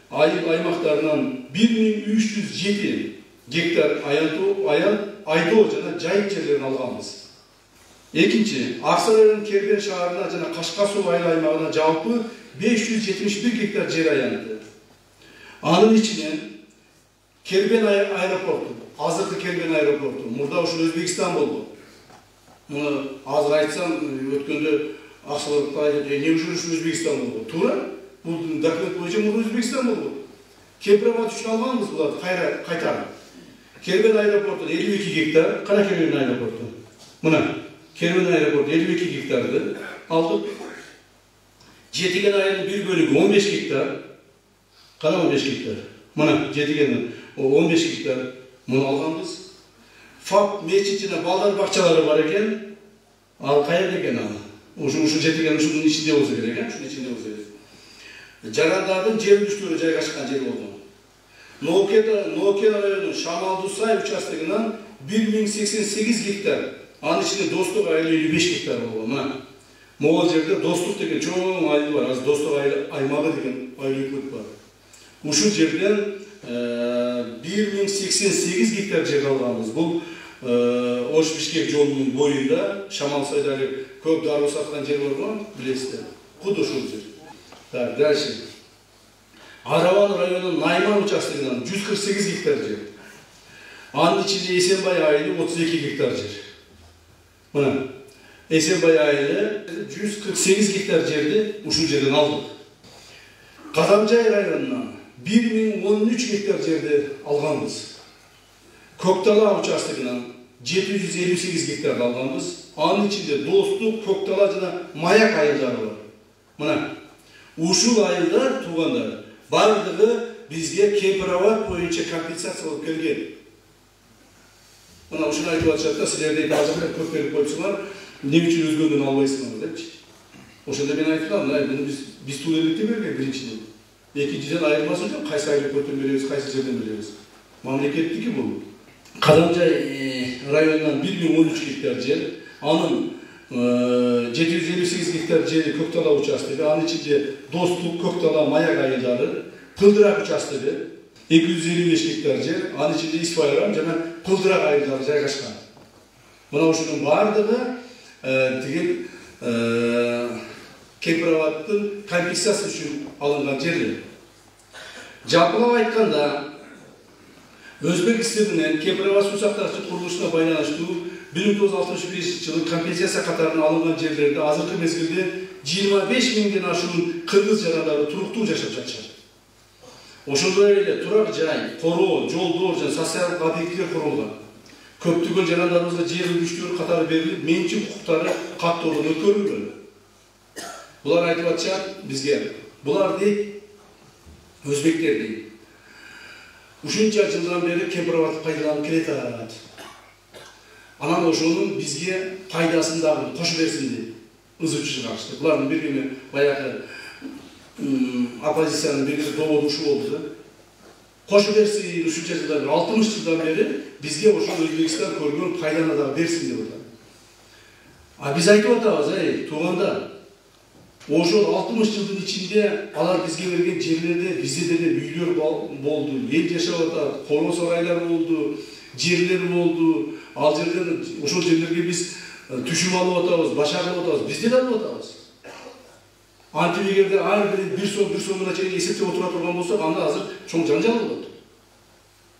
айыл аймактарынан 1307 гектар айдоо жана жайык жерлерин алганбыз. Экинчи, Аксай районунун Кербен шаарына жана Кашкар суу айыл аймагына жалпы 571 гектар жер аянды. Анын ичинен Кербен аэропорту, азыркы Кербен аэропорту, мурда ушул Өзбекстан болду. Муну азыр айтсам, өткөндө Аксалыкта айтып, эмне үчүн Өзбекстан болду? Туура? Бул документ боюнча мурда Өзбекстан болду. Кемпироват үчүн алганбыз буларды кайтарып. Кербен аэропорту 52 гектар, кана Кербен аэропорту. Мына Кербен аэропорту 52 гектарды алдык. Жетиген айылдын бир бөлүгү 15 гектар. Кана 15 гектар. Мына жетигенин 15 гектар муну алганбыз. ФАП мечит жана балдар бакчалары бар экен. Ал кайерде экен ал? Ушу жетиген ушунун ичинде болсо керек, ушунун ичинде болсо керек. Жарандардын жер үстүрү жайгашкан жер болду. Ноке районунун Шамалдусай участогунан 1088 гектар, анын ичинде Достук айылы 55 гектар болгон. Мына могул жерде Достук деген чоң айыл бар, азыр Достук аймагы деген айыл өкмөт бар. Ушул жерден 1088 гектар жер алганбыз. Бул Ош-Бишкек жолунун боюнда Шамалсайдагы көп дароо саткан жер бар го, билесиздер. Куду ушул жер. Так, дальше. Араван районунун Найман участогунан 148 гектар жер. Анын ичинде Эсенбай айылы 32 гектар жер. Мына Эсенбай айылы 148 гектар жерди ушул жерден алдык. Кадамжай районунан 1013 гектар жерди алганбыз. Көктала участогунан 758 гектар алганбыз. Анын ичинде Достук, Көктала жана Маяк айылдары бар. Мына ушул айылдар туугандар бардыгы бизге Кемпироват боюнча компенсация болуп келген. Мына ушуну айтып атышат да, силерде азыр көп берип коюпсуңар, эмне үчүн өзгөндөн албайсыңар депчи. Ошондо мен айттым, мына биз туу элдикте берген биринчиден. Экинчиден айырмасы жок, кайсы аэропорттон беребиз, кайсы жерден беребиз. Мамлекеттики бул. Кадамжай районунан 1013 гектар жер, анын 758 гектар жери Көктала участогу, анын ичинде Достук, Көктала, Маяк айылдары, Пылдырак участогу 255 гектар жер, анын ичинде Исфайрам жана Пылдырак айылдары жайгашкан. Мына ушунун бардыгы тиги Кемпироваттын компенсация үчүн алынган жерлер. Жалпылап айтканда, Өзбекстандан Кемпироват суу сактагыч курулушуна байланыштуу 1965-жылы компенсация катарына алынган жерлерде азыркы мезгилде 25 миңден ашуун кыргыз жарандары туруктуу жашап жатышат. Ошондой эле турак жай, короо, жолдор жана социалдык объектилер курулган. Көптөгөн жарандарыбызга жер үлгүчтөр катары берилип, менчик укуктары каттоодон өткөрүлгөн. Булар айтып атышат бизге, булар дейт, өзбектер дейт. Ушунча жылдан бери Кемпироват пайдаланып келатат. Анан ошонун бизге пайдасын дагы кошуп берсин деп ызы чыгарышты. Булардын бир баягы оппозициянын бир доводу ушу болду да. Кошуп берсин, ушунча жылдан 60 жылдан бери бизге ошол Өзбекстан көргөн пайданы дагы берсин деп атат. А биз айтып атабыз, туугандар, ошол 60 жылдын ичинде алар бизге берген жерлерде бизде деле үйлөр болду, эл жашап атат, короо сарайлар болду, жерлер болду. Ал жерден ошол жерлерге биз түшүп алып атабыз, башак алып атабыз, бизде да алып атабыз. Антип эгерде ар бир сомуна чейин эсептеп отура турган болсок, анда азыр чоң жанжал болот.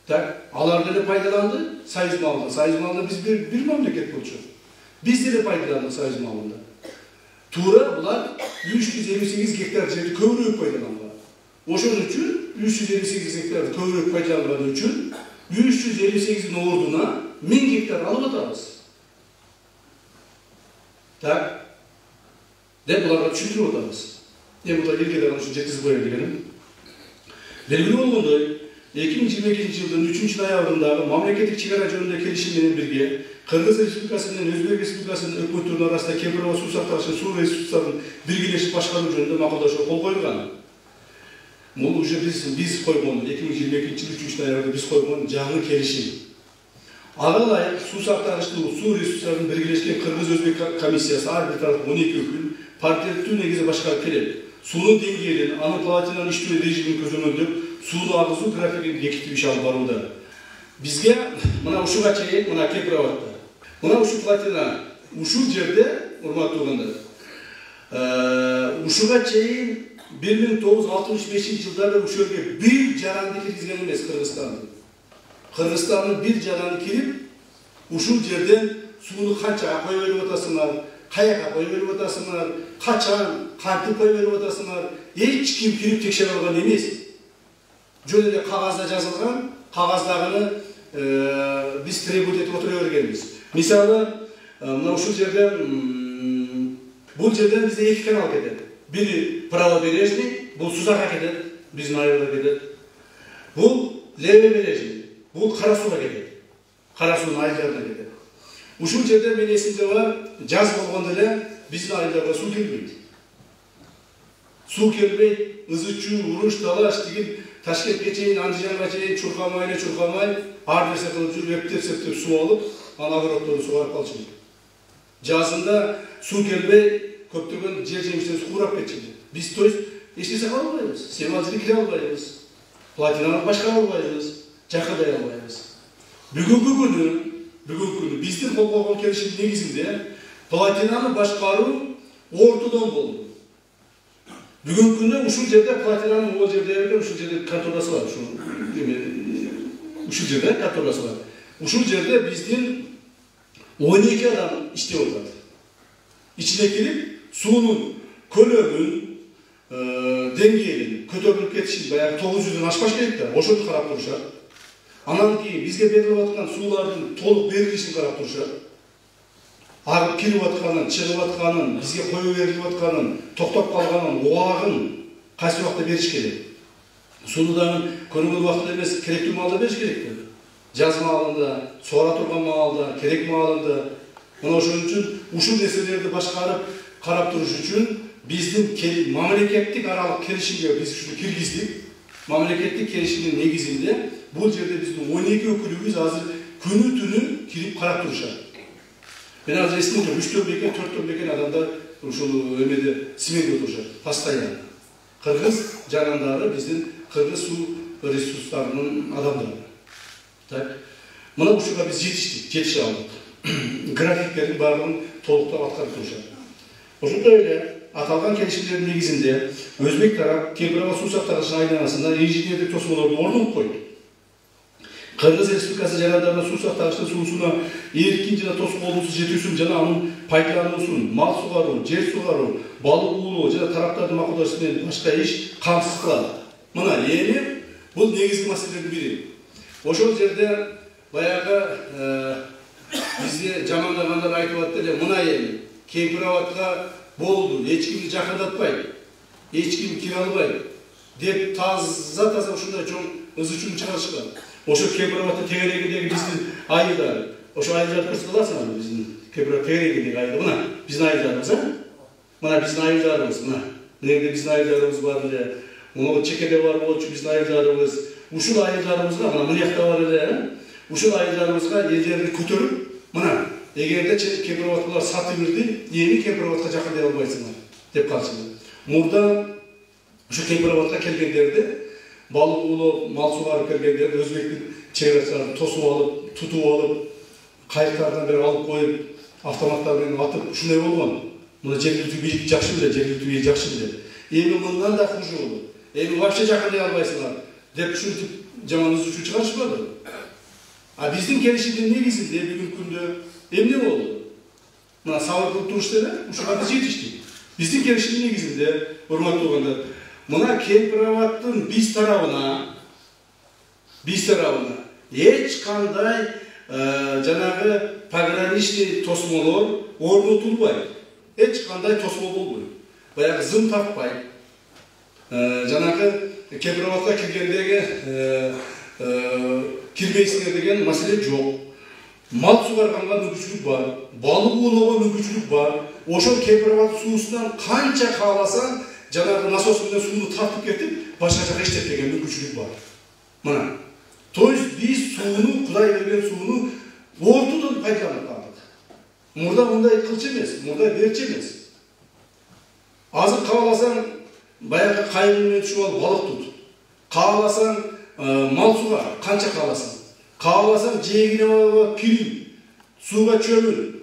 Так, алар деле пайдаланды союз малында. Союз малында биз бир мамлекет болчу. Биз деле пайдаландык союз малында. Туура булар 358 гектар жерди көбүрөөк пайдаланган. Ошон үчүн 358 гектарды көбүрөөк пайдаланган үчүн 358-ин ордуна 1000 гектар алып атабыз. Так. Деп буларга түшүндүрүп атабыз. Булар элге дагы ушу жеткизип коеюн дегеним. Белгилүү болгондой, 2022 жылдын 3 ноябрындагы мамлекеттик чек ара жөнүндө келишим менен бирге Кыргыз Республикасы менен Өзбек Республикасынын өкмөттөрүнүн арасында Кемпирова суу сактагычы суу ресурстарын биргелешип башкаруу жөнүндө макулдашууга кол коюлган. Бул уже биз койгон 2022 жылы 3 ноябрда биз койгон жаңы келишим. Ага ылайык суу сактагычтуу суу ресурстарын биргелешкен Кыргыз-Өзбек комиссиясы ар бир тарап 12 өкүл паритеттүү негизде башкарып келет. Суунун деңгээлин, анын платинанын иштөө режимин көзөмөлдөп, сууну агызуу графигин бекитип иш алып барууда. Бизге мына ушуга чейин мына Кемпироватта. Мына ушу платина ушул жерде, урматтуу туугандар. Ушуга чейин 1965 жылдары ушул жерге бир жаранды киргизген эмес Кыргызстандын. Кыргызстандын бир жараны кирип, ушул жерден сууну канчага кое берип атасыңар, каяка кое берип атасыңар, качан, кантип кое берип атасыңар, эч ким кирип текшере алган эмес. Жөн эле кагазда жазылган, кагаздагыны биз требовать этип отура бергенбиз. Мисалы, мына ушул жерден бул жерден бизде 2 канал кетет. Бири правобережный, бул Сузакка кетет, биздин айылга кетет. Бул левобережный, бул Кара-Сууга кетет. Кара-Суунун айылдарына кетет. Ушул жерде мен эсимде бар, жаз болгондо эле биздин айылдарга суу келбейт. Суу келбейт, Ызычуу, Уруш, Талаш деген Ташкентке чейин, Андижанга чейин чуркамай, ар нерсе кылып жүрүп, эптеп суу алып, аны огороддорду сугарып калчу. Жазында суу келбей, көптөгөн жер жемиштерибиз куурап кетчү. Биз то есть эч нерсе кыла албайбыз. Семазды кире албайбыз. Платинаны башкара албайбыз. Жакырдай албайбыз. Бүгүнкү күнү биздин кол койгон келишим негизинде платинаны башкаруу ортодон болду. Бүгүнкү күндө ушул жерде платинанын ол жерде ушул жерде конторасы бар. Ушул жерде конторасы бар. Ушул жерде биздин 12 адам иштеп атат. İçine girip suunun kölömün dengeli kötörülüp ketişin bayağı 900'ün aşmaş gerekler. Oşunu karap duruşar. Anan ki bizge berilip atkan suuların toluk berilişini karap duruşar. Ağır kirip atkanın, çıkıp atkanın, bizge koyu verilip atkanın, toktop kalganın, oğağın kaysı vakti beriş gerek. Suunu da konumlu vakti emez, kerekli malda beriş gerektir. Jaz maalında, sonra turgan maalda, kerek maalında. Ona oşun üçün, uşul nesilerdi başkarıp, karap duruş üçün, bizdin mamleketlik aralık kelişimge biz şunu kirgizdik. Mamleketlik kelişimin negizinde, bu yerde bizim 12 ökülüğümüz hazır günü tünü kirip karap duruşar. Ben az resminde 3-4 beken, 4-4 beken adamda uşulu ömede simende oturuşar, pastayan. Kırgız cananları bizden Kırgız su resurslarının adamları. Tak. Buna uşuğa biz yetişe aldık. Grafiklerin bağımın toluklap atkarıp duruşar. Oşunda öyle atalgan kelişimlerin negizinde Özbek taraf Kemprava su sактагычын айланасында инженерлик тосмолорду орнотуп койду. Кыргыз Республикасы жарандарына суу сактагычтын суусуна эркин жана тоскоолуусуз жетүүсүн жана анын пайдалануусун, мал сугаруу, жер сугаруу, балык уулоо жана тараптардын макулдашуу менен башка иш камсыз кылат. Мына эми бул негизги маселелердин бири. Ошол жерде баягы бизге жамандагандар айтып атты эле, мына эми Кемпироватка болду, эч кимди жакындатпайт, эч ким кире албайт деп таза ушундай чоң ызычууну чыгарышкан. Ошо Кемпироватта тегерегиндеги биздин айылдар, ошо айылдарды көрсөтө аласыңарбы биздин Кемпироват тегерегиндеги айыл? Мына биздин айылдарыбыз, мына биздин айылдарыбыз, мына мына биздин айылдарыбыз бар эле. Мына чекеде бар болчу биздин айылдарыбыз. Ушул айылдарыбызга мына мынакта бар эле. Ушул айылдарыбызга элдерди көтөрүп, мына эгерде Кемпироваткалар сатып бирди, эми Кемпироватка жакындай албайсыңар деп калышты. Мурда ушу Кемпироватка келгендерди, балык уулоп, мал сугарып келгендер Өзбектин чек арасынан тосуп алып, тутуп алып, кайыктардан бери алып коюп, Автоматтар менен атып ушундай болгон. Мына жергиликтүү бийлик жакшы билет, жергиликтүү бийлик жакшы билет. Эми мындан да хуже болот. Эми вообще жакындай албайсыңар деп ушинтип жаман үзүүчү чыгарышпады. А биздин келишимдин негизинде бүгүнкү күндө эмне болду? Мына сабыр кылып турушту эле, ушуга биз жетиштик. Биздин келишимдин негизинде, урматтуу туугандар, мына Кемпирабадтын биз тарабына эч кандай жанагы пограничный тосмолор орнотулбайт. Эч кандай тосмол болбойт. Баягы зым таппай. Жанагы Кемпирабадка киргендеги кирбейсиңер деген маселе жок. Мал сугарганга мүмкүнчүлүк бар, балык оолоого мүмкүнчүлүк бар. Ошол Кемпирабад суусунан канча кааласаң, жанагы насос менен сууну тартып кетип, башка жака иштетпеген мүмкүнчүлүк бар. Мына. То есть биз сууну, Кудай берген сууну ортодон пайдаланып калдык. Мурда мындай кылчу эмес, мурда берчи эмес. Азыр кааласаң, баягы кайык менен түшүп алып балык тут. Кааласаң, мал суга канча кааласаң. Кааласаң жегине алып кирим, сууга чөмүл.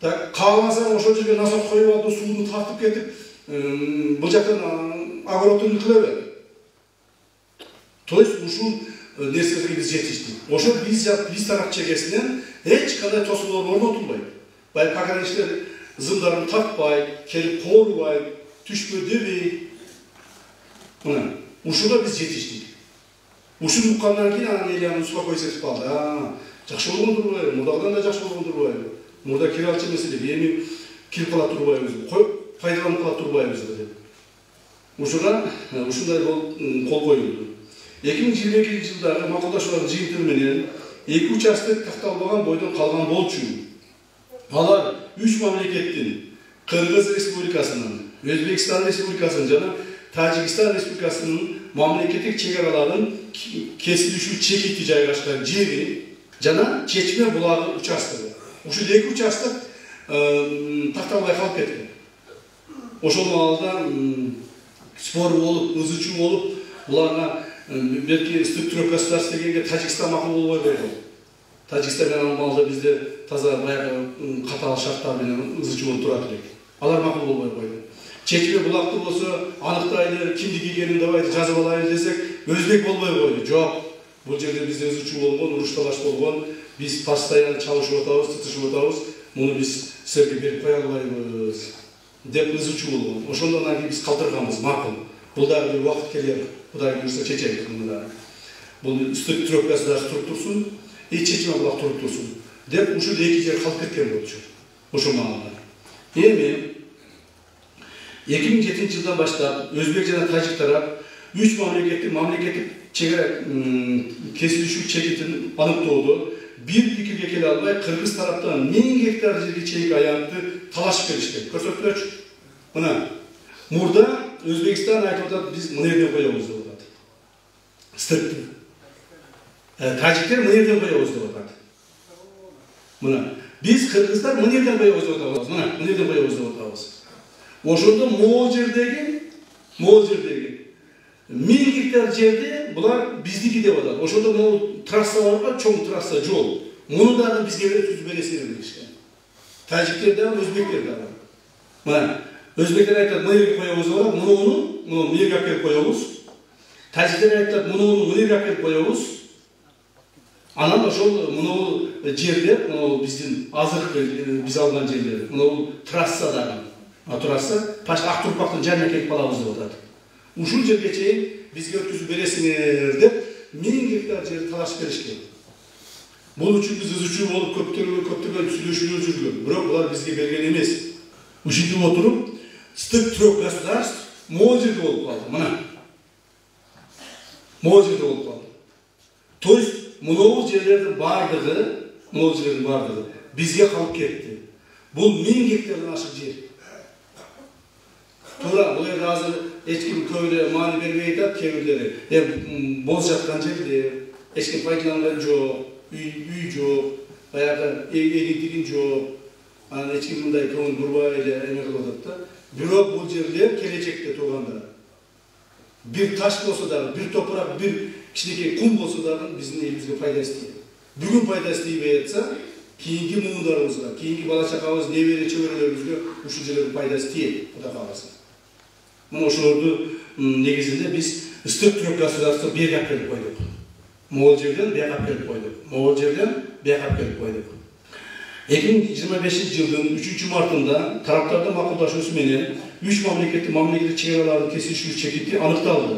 Так кааласаң ошол жерге насос коюп алып сууну тартып кетип, бул жактан огородун кыла бер. То есть ушул нерселерге биз жетиштик. Ошол биз тарап чегесинен эч кандай тосмолор орнотулбайт. Бай пограничтер зымдарын тартпай, келип коорубай, түшпө дебей. Мына, ушуга биз жетиштик. Ушуну уккандан кийин анан эл аны успокоить этип калды. Жакшы болгон турбайбы? Мурдагыдан да жакшы болгон турбайбы? Мурда кире алчу маселе, эми кирип кала турбайбызбы? Пайдаланып кала турбайбызбы деп. Ушуга ушундай кол коюлду. 2022 жылдагы макулдашуулардын жыйынтыгы менен 2 участок такталбаган бойдон калган болчу. Алар 3 мамлекеттин Кыргыз Республикасынын, Өзбекстан Республикасынын жана Тажикстан Республикасынын мамлекеттик чек араларын кесилишүү чекити жайгашкан жери жана Чечме булагы участогу. Ушул 2 участок такталбай калып кеткен. Ошол маалда спор болуп, ызычуу болуп, буларга belki структура государства дегенге Тажикстан макул болбой койгон. Тажикстан менен маалда бизде таза баягы катаал шарттар менен ызычуу болуп турат элек. Алар макул болбой койду. Чечме булакты болсо аныктайлы, кимди кийгенин давайте жазып алайын десек, өзбек болбой койду. Жок. Бул жерде бизде ызычуу болгон, уруш талаш болгон, биз постоянно чалышып атабыз, тытышып атабыз. Муну биз силерге берип кое албайбыз деп ызычуу болгон. Ошондон кийин биз калтырганбыз, макул. Бул дагы бир убакыт келер. Кудай буюрса чечебиз мында. Бул структура туруп турсун, Чечме булак туруп турсун деп ушул 2 жер калып кеткен болчу. Ошол маалда. Эми 2007 жылдан баштап Өзбек жана Тажик тарап 3 мамлекеттик чегара кесилишүү чекитин аныктоодо бир пикирге келе албай Кыргыз тараптан 1000 гектар жерге чейинки аянтты талашып беришкен. Көрсөтүлөчү. Мына мурда Өзбекстан айтып атат, биз мына жерден коебуз деп атат. Стыкты. Тажиктер мына жерден коебуз деп атат. Мына биз кыргыздар мына жерден коебуз деп атабыз. Мына жерден коебуз деп атабыз. Ошондо могул жердеги 1000 гектар жерде булар биздики деп атат. Ошондо могул трасса бар, чоң трасса жол. Муну дагы бизге өткүзүп бересиңер дешкен. Тажиктер дагы, өзбектер дагы. Мына Өзбектер айтат, мына жерге коебуз деп атат, муну жерге алып коебуз. Тажиктер айтат, муну жерге алып коебуз. Анан ошол муну жерлер, муну биздин азыркы биз алган жерлер, муну трасса дагы. Трасса почти Актурпактын жанына келип калабыз деп атат. Ушул жерге чейин бизге өткүзүп бересиңер деп 1000 гектар жер талашып беришкен. Бул үчүн биз ызычуу болуп көптөгөн сүйлөшүүлөр жүргөн. Бирок булар бизге берген эмес. Ушинтип отуруп стык 3 государств могул жерде болуп калды. Мына. Могул жерде болуп калды. То есть могул жерлердин бардыгы бизге калып кетти. Бул 1000 гектардан ашык жер. Туура, бул жерде азыр эч ким көп эле маани бербей атат, кээ бирлери. Боз жаткан жерде эч ким пайдаланган жок, үй жок, баягы эгитигин жок. Анан эч ким мындай көңүл бурбай эле эме кылып атат да. Бирок бул жерлер келечекте туугандар. Бир таш болсо дагы, бир топурак, бир кичинекей кум болсо дагы биздин элибизге пайда эстейт. Бүгүн пайда эстейбей атса, кийинки муундарыбызга, кийинки бала чакабыз, небере чөбөрөлөрүбүзгө ушул жерлердин пайдасы тиет, Кудай кааласа. Мына ошолорду негизинде биз ыстык түрөк государство бекап берип койдук. Могул жерден бекап берип койдук. Могул жерден бекап берип койдук. 2025 жылдын 3 мартында тараптардын макулдашуусу менен 3 мамлекеттик чек-аралардын кесилишүү чекити аныкталды.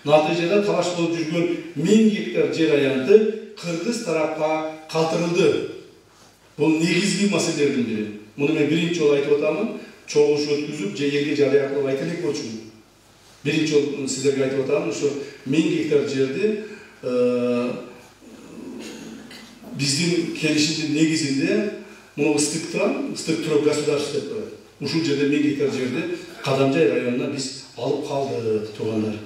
Натыйжада талаш болуп жүргөн 1000 гектар жер аянты кыргыз тарапка калтырылды. Бул негизги маселелердин бири. Муну мен биринчи жолу айтып атамын, чогулуш өткүзүп, же элге жарыя кылып айта элек болчумун. Биринчи жолу сиздерге айтып атамын, ушу 1000 гектар жерди биздин келишимдин негизинде муну ыстык түрөк государство деп коет. Ушул жерде 1000 гектар жерди Кадамжай районуна биз алып калдык, туугандар.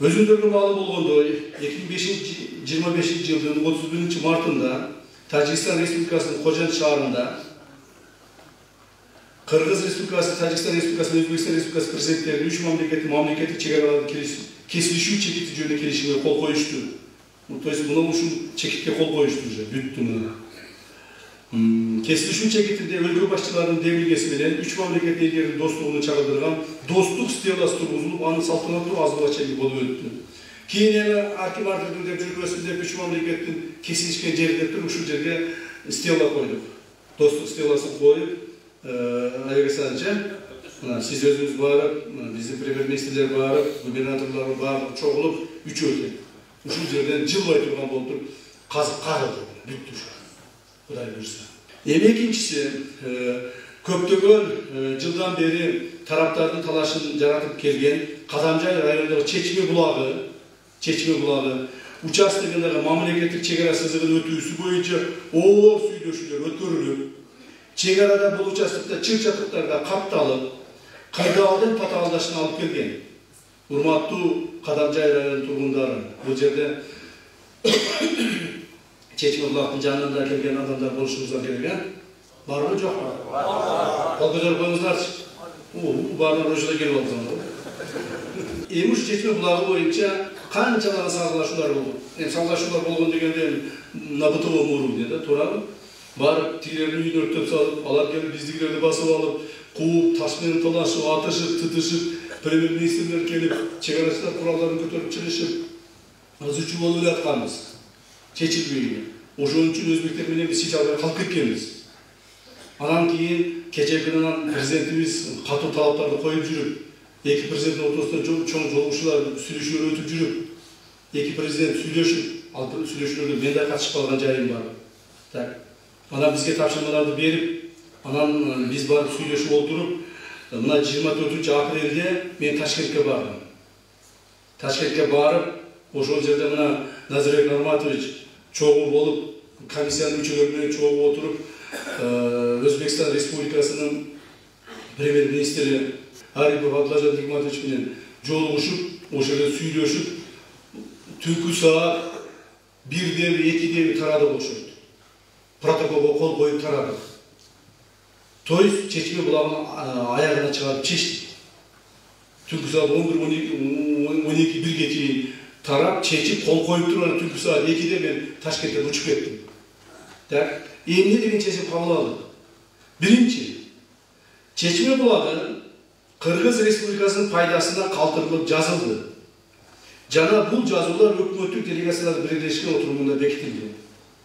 Өзүңөргө маалым болгондой, 2025 жылдын 31 мартында Тажикстан Республикасынын Кожан шаарында Кыргыз Республикасы, Тажикстан Республикасы, Өзбекстан Республикасы президенттери 3 мамлекеттик чек-араларды кесилишүү чекити жөнүндө келишимге кол коюшту. То есть мына ушул чекитке кол коюшту уже, бүттү мына. Кесилишүү чекитинде өлкө башчыларынын демилгеси менен 3 мамлекет элдеринин достугуну чагылдырган достук стеласы тургузулуп, анын салтанаттуу азгыла чеги болуп өттү. Кийин эми Аким Артурдун деп жүргөсүн деп 3 мамлекеттин кесилишкен жерде туруп ушул жерге стела койдук. Достук стеласын коюп, Александр, сиз өзүңүз барып, биздин премьер-министрлер барып, губернаторлор барып чогулуп, үчөө ушул жерден жылбай турган болуп казып кагылды. Бүттү ушу. Кудай буйрса. Эми экинчиси, көптөгөн жылдан бери тараптардын талашын жаратып келген Кадамжай районундагы Чечме булагы участогундагы мамлекеттик чек-ара сызыгын өтүүсү боюнча оор сүйлөшүүлөр өткөрүлүп, чек-арада бул участокто чыр-чатыктарда капталып, кырдаалдын татаалдашына алып келген. Урматтуу Кадамжай районунун тургундары, бул жерде Чечме булактын жанында келген адамдар болушубуздан келген. Барбы жокпу? Кол көтөрүп коюңуздарчы. Баарын ошода келип алган. Эми ушу Чечме булагы боюнча канчалык салгылашуулар болду. Салгылашуулар болгон дегенде на бытовом уровне да, туурабы? Барып тигилердин үйүн өрттөп салып, алар келип биздикилерди басып алып, кууп, таш менен талашып, атышып, тытышып, премьер-министрлер келип, чек-арачылар куралдарын көтөрүп чыгышып, азычуу болуп эле атканбыз. Чечилбей. Ошон үчүн өзбектер менен биз чече албай калып кеткенбиз. Анан кийин кечээкинен президентибиз катуу талаптарды коюп жүрүп, эки президенттин ортосунда чоң жолугушуулар, сүйлөшүүлөр өтүп жүрүп, эки президент сүйлөшүп, ал сүйлөшүүлөрдө мен да катышып калган жайым бар. Так. Анан бизге тапшырмаларды берип, анан биз барып сүйлөшүп отуруп, мына 24 апрелде мен Ташкентке бардым. Ташкентке барып, ошол жерде мына Назарбек Нурматович чогуу болуп, комиссиянын мүчөлөрү менен чогуу отуруп, Өзбекстан Республикасынын премьер-министри Арипов Абдулажан Нигматович менен жолугушуп, ошол жерде сүйлөшүп, түнкү саат 1-2 тарады болушат. Протоколго кол коюп тарады. То есть Чечме булагын аягына чыгарып чечти. Түнкү саат 11-12-1-ге чейин тарап, чечип, кол коюп турган түнкү саат 2-де мен Ташкенттен учуп кеттим. Так, эмне деген чечим кабыл алдык? Биринчи, Чечме булагы Кыргыз Республикасынын пайдасына калтырылып жазылды. Жана бул жазуулар өкмөттүк делегациялар бирлешкен отурумунда бекитилди.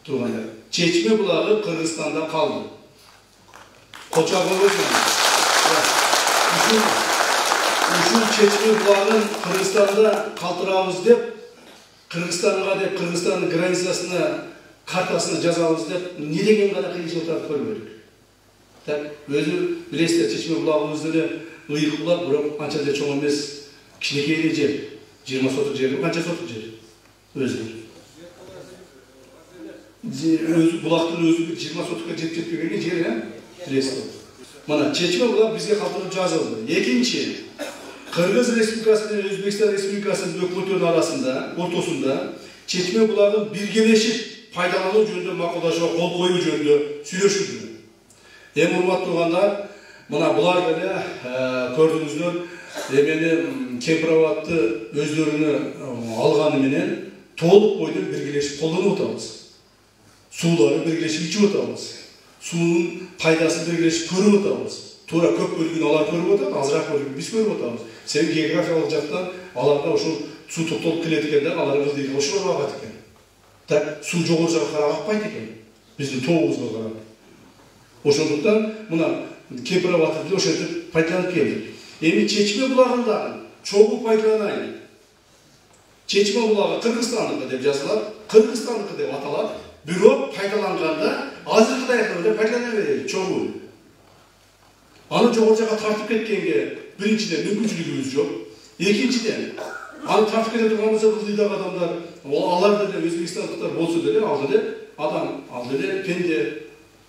Тургандар. Чечме булагы Кыргызстанда калды. Кочагыбыз. Ушул Чечме булагын Кыргызстанда калтырабыз деп, Кыргызстандын границасына картасына жазабыз деп, не деген гана кыйынчылык тартып көрбөдүк. Так, өзү билесиздер, Чечме булагыбыз деле ыйык булак, бирок анча да чоң эмес, кичинекей жер. 20 соток жер, канча соток жер? Өзү. Булактын өзү 20 сотокко жетпеген жер, билесиздер. Мына Чечме булак бизге калтырып жазылды. Экинчи, Кыргыз Республикасы менен Өзбекстан Республикасынын өкмөттөрүнүн арасында, ортосунда Чечме булагын биргелешип пайдалануу жөнүндө макулдашууга кол коюу жөнүндө сүйлөшүлдү. Эми урматтуу туугандар, мына булар деле көрдүңүздөр, эмени кемпирабадты өздөрүнө алганы менен толук бойдон биргелешип колдонуп атабыз. Suları birleşip içip atабыз. Suunun пайдасын birleşip көрүп atабыз. Тура көп бөлүгүн алар көрүп атат, азыраак бөлүгүн биз көрүп атабыз. Себеби географиялык жактан аларда ошол суу топтолуп келет экен да, алар ылдый ошол багат экен. Так, суу жогору жака карап акпайт экен. Биздин тообузга карап. Ошондуктан мына Кемпир батырды ошентип пайдаланып келдик. Эми Чечме булагындагы чогуу пайдаланайын. Чечме булагы Кыргызстандыкы деп жазылат, Кыргызстандыкы деп аталат. Бирок пайдаланганда азыркыдай пайдалана берели чогуу. Аны жогору жака тартып кеткенге биринчиден мүмкүнчүлүгүбүз жок. Экинчиден, аны тартып кете турган болсо ылдыйдагы адамдар, алар деле өзбекстандыктар болсо деле, ал деле адам, ал деле пенде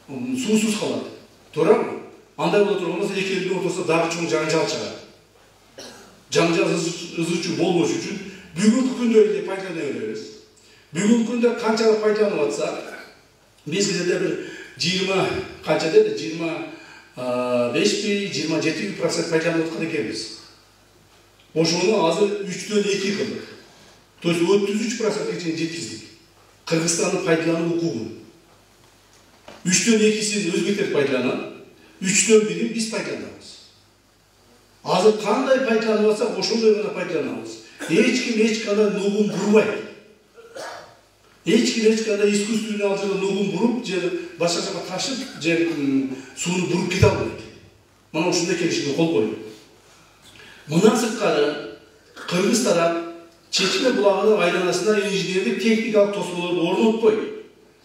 суусуз калат. Туурабы? Андай боло турган болсо эки элдин ортосунда дагы чоң жаңжал чыгат. Жаңжал ызычуу болбош үчүн бүгүнкү күндө эле пайдалана беребиз. Бүгүнкү күндө канчалык пайдаланып атсак, биз деле бир 20 канча деди? 25-27% пайдаланып аткан экенбиз. Ошону азыр 3-дөн 2 кылдык. То есть 33%га чейин жеткиздик. Кыргызстандын пайдалануу укугун. 3-дөн 2-син өзбектер пайдаланат, 3-дөн 1-ин биз пайдаланабыз. Азыр кандай пайдаланып атсак, ошондой гана пайдаланабыз. Эч ким кандай нугун бурбайт. Эч ким кандай искусственный алжыга нугун буруп, же башка жака ташып, же сууну буруп кете албайт. Мына ушундай келишимге кол коюп. Мындан сырткары Кыргыз тарап Чечме булагынын айланасына инженерлик техникалык тосмолорду орнотпойт.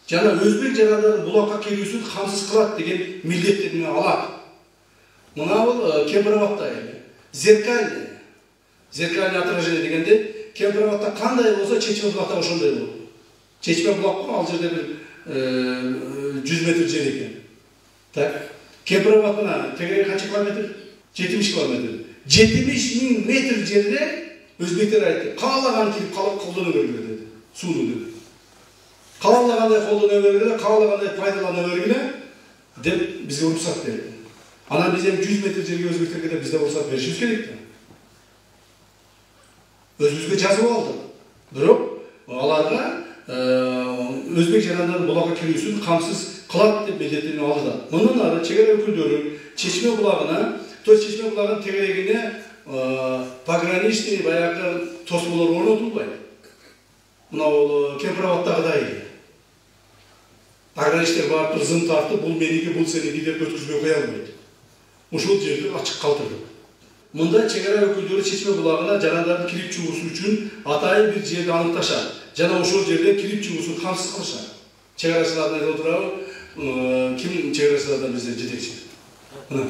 Жана өзбек жарандарын булакка келүүсүн камсыз кылат деген милдеттерин алат. Мына бул Кемпирабадта зеркальный отражение дегенде Кемпирабадта кандай болсо Чечме булакта ошондой болот. Чечме булак ал жерде бир 100 метр жер экен. Так, Кемпирабад мына тегереги канча километр? 70 километр. 70.000 метр жерде өзбектер айтты, каалаган кирип колдоно бергиле деди. Сууну деди. Каалагандай колдоно бергиле, каалагандай пайдалана бергиле деп бизге уруксат берди. Анан биз эми 100 метр жерге өзбектерге деп бизде уруксат беришибиз керек да. Өзүбүзгө жазып алдык. Бирок аларга өзбек жарандарын булакка кирүүсүн камсыз кылат деп милдеттерин алды. Мындан ары чегара өкүлдөрү Чечме булагына, то Чечме булагынын тегерегине пограничный баягы тосмолор орнотулбайт. Мына бул Кемпирабадтагыдай эле. Пограничтер барып туруп зым тартып, бул меники, бул сеники деп өткүзбөй кое албайт. Ушул жерди ачык калтырдык. Мында чегара өкүлдөрү Чечме булагына жарандардын кирип чыгуусу үчүн атайын бир жерди аныкташат. Жана ошол жерде кирип чыгуусун камсыз кылышат. Чегарачылардан айтып турабы, ким чегарачылардан бизде жетекчи? Мына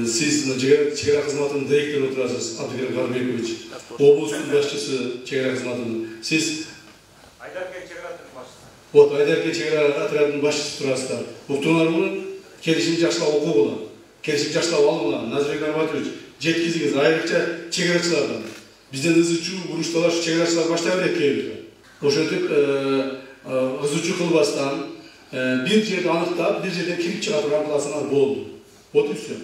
сиз чегара кызматынын директору турасыз, Абдыкерим Карбекович, облустун башчысы чегара кызматынын. Сиз Айдаркен чегара отрядынын башчысы. Вот, Айдаркен чегара отрядынын башчысы турасыздар. Уктуңар муну келишимди жакшылап окуу болот. Келишим жакшылап алгыла. Назарбек Нарбатович, жеткизиңиз айрыкча чегарачылардан. Бизден ызычуу, урушталар чегарачылар баштай берет кейбирде. Ошентип ызычуу кылбастан бир жерди аныктап, бир жерден кирип чыга турган кыласыңар болду. Вот и все.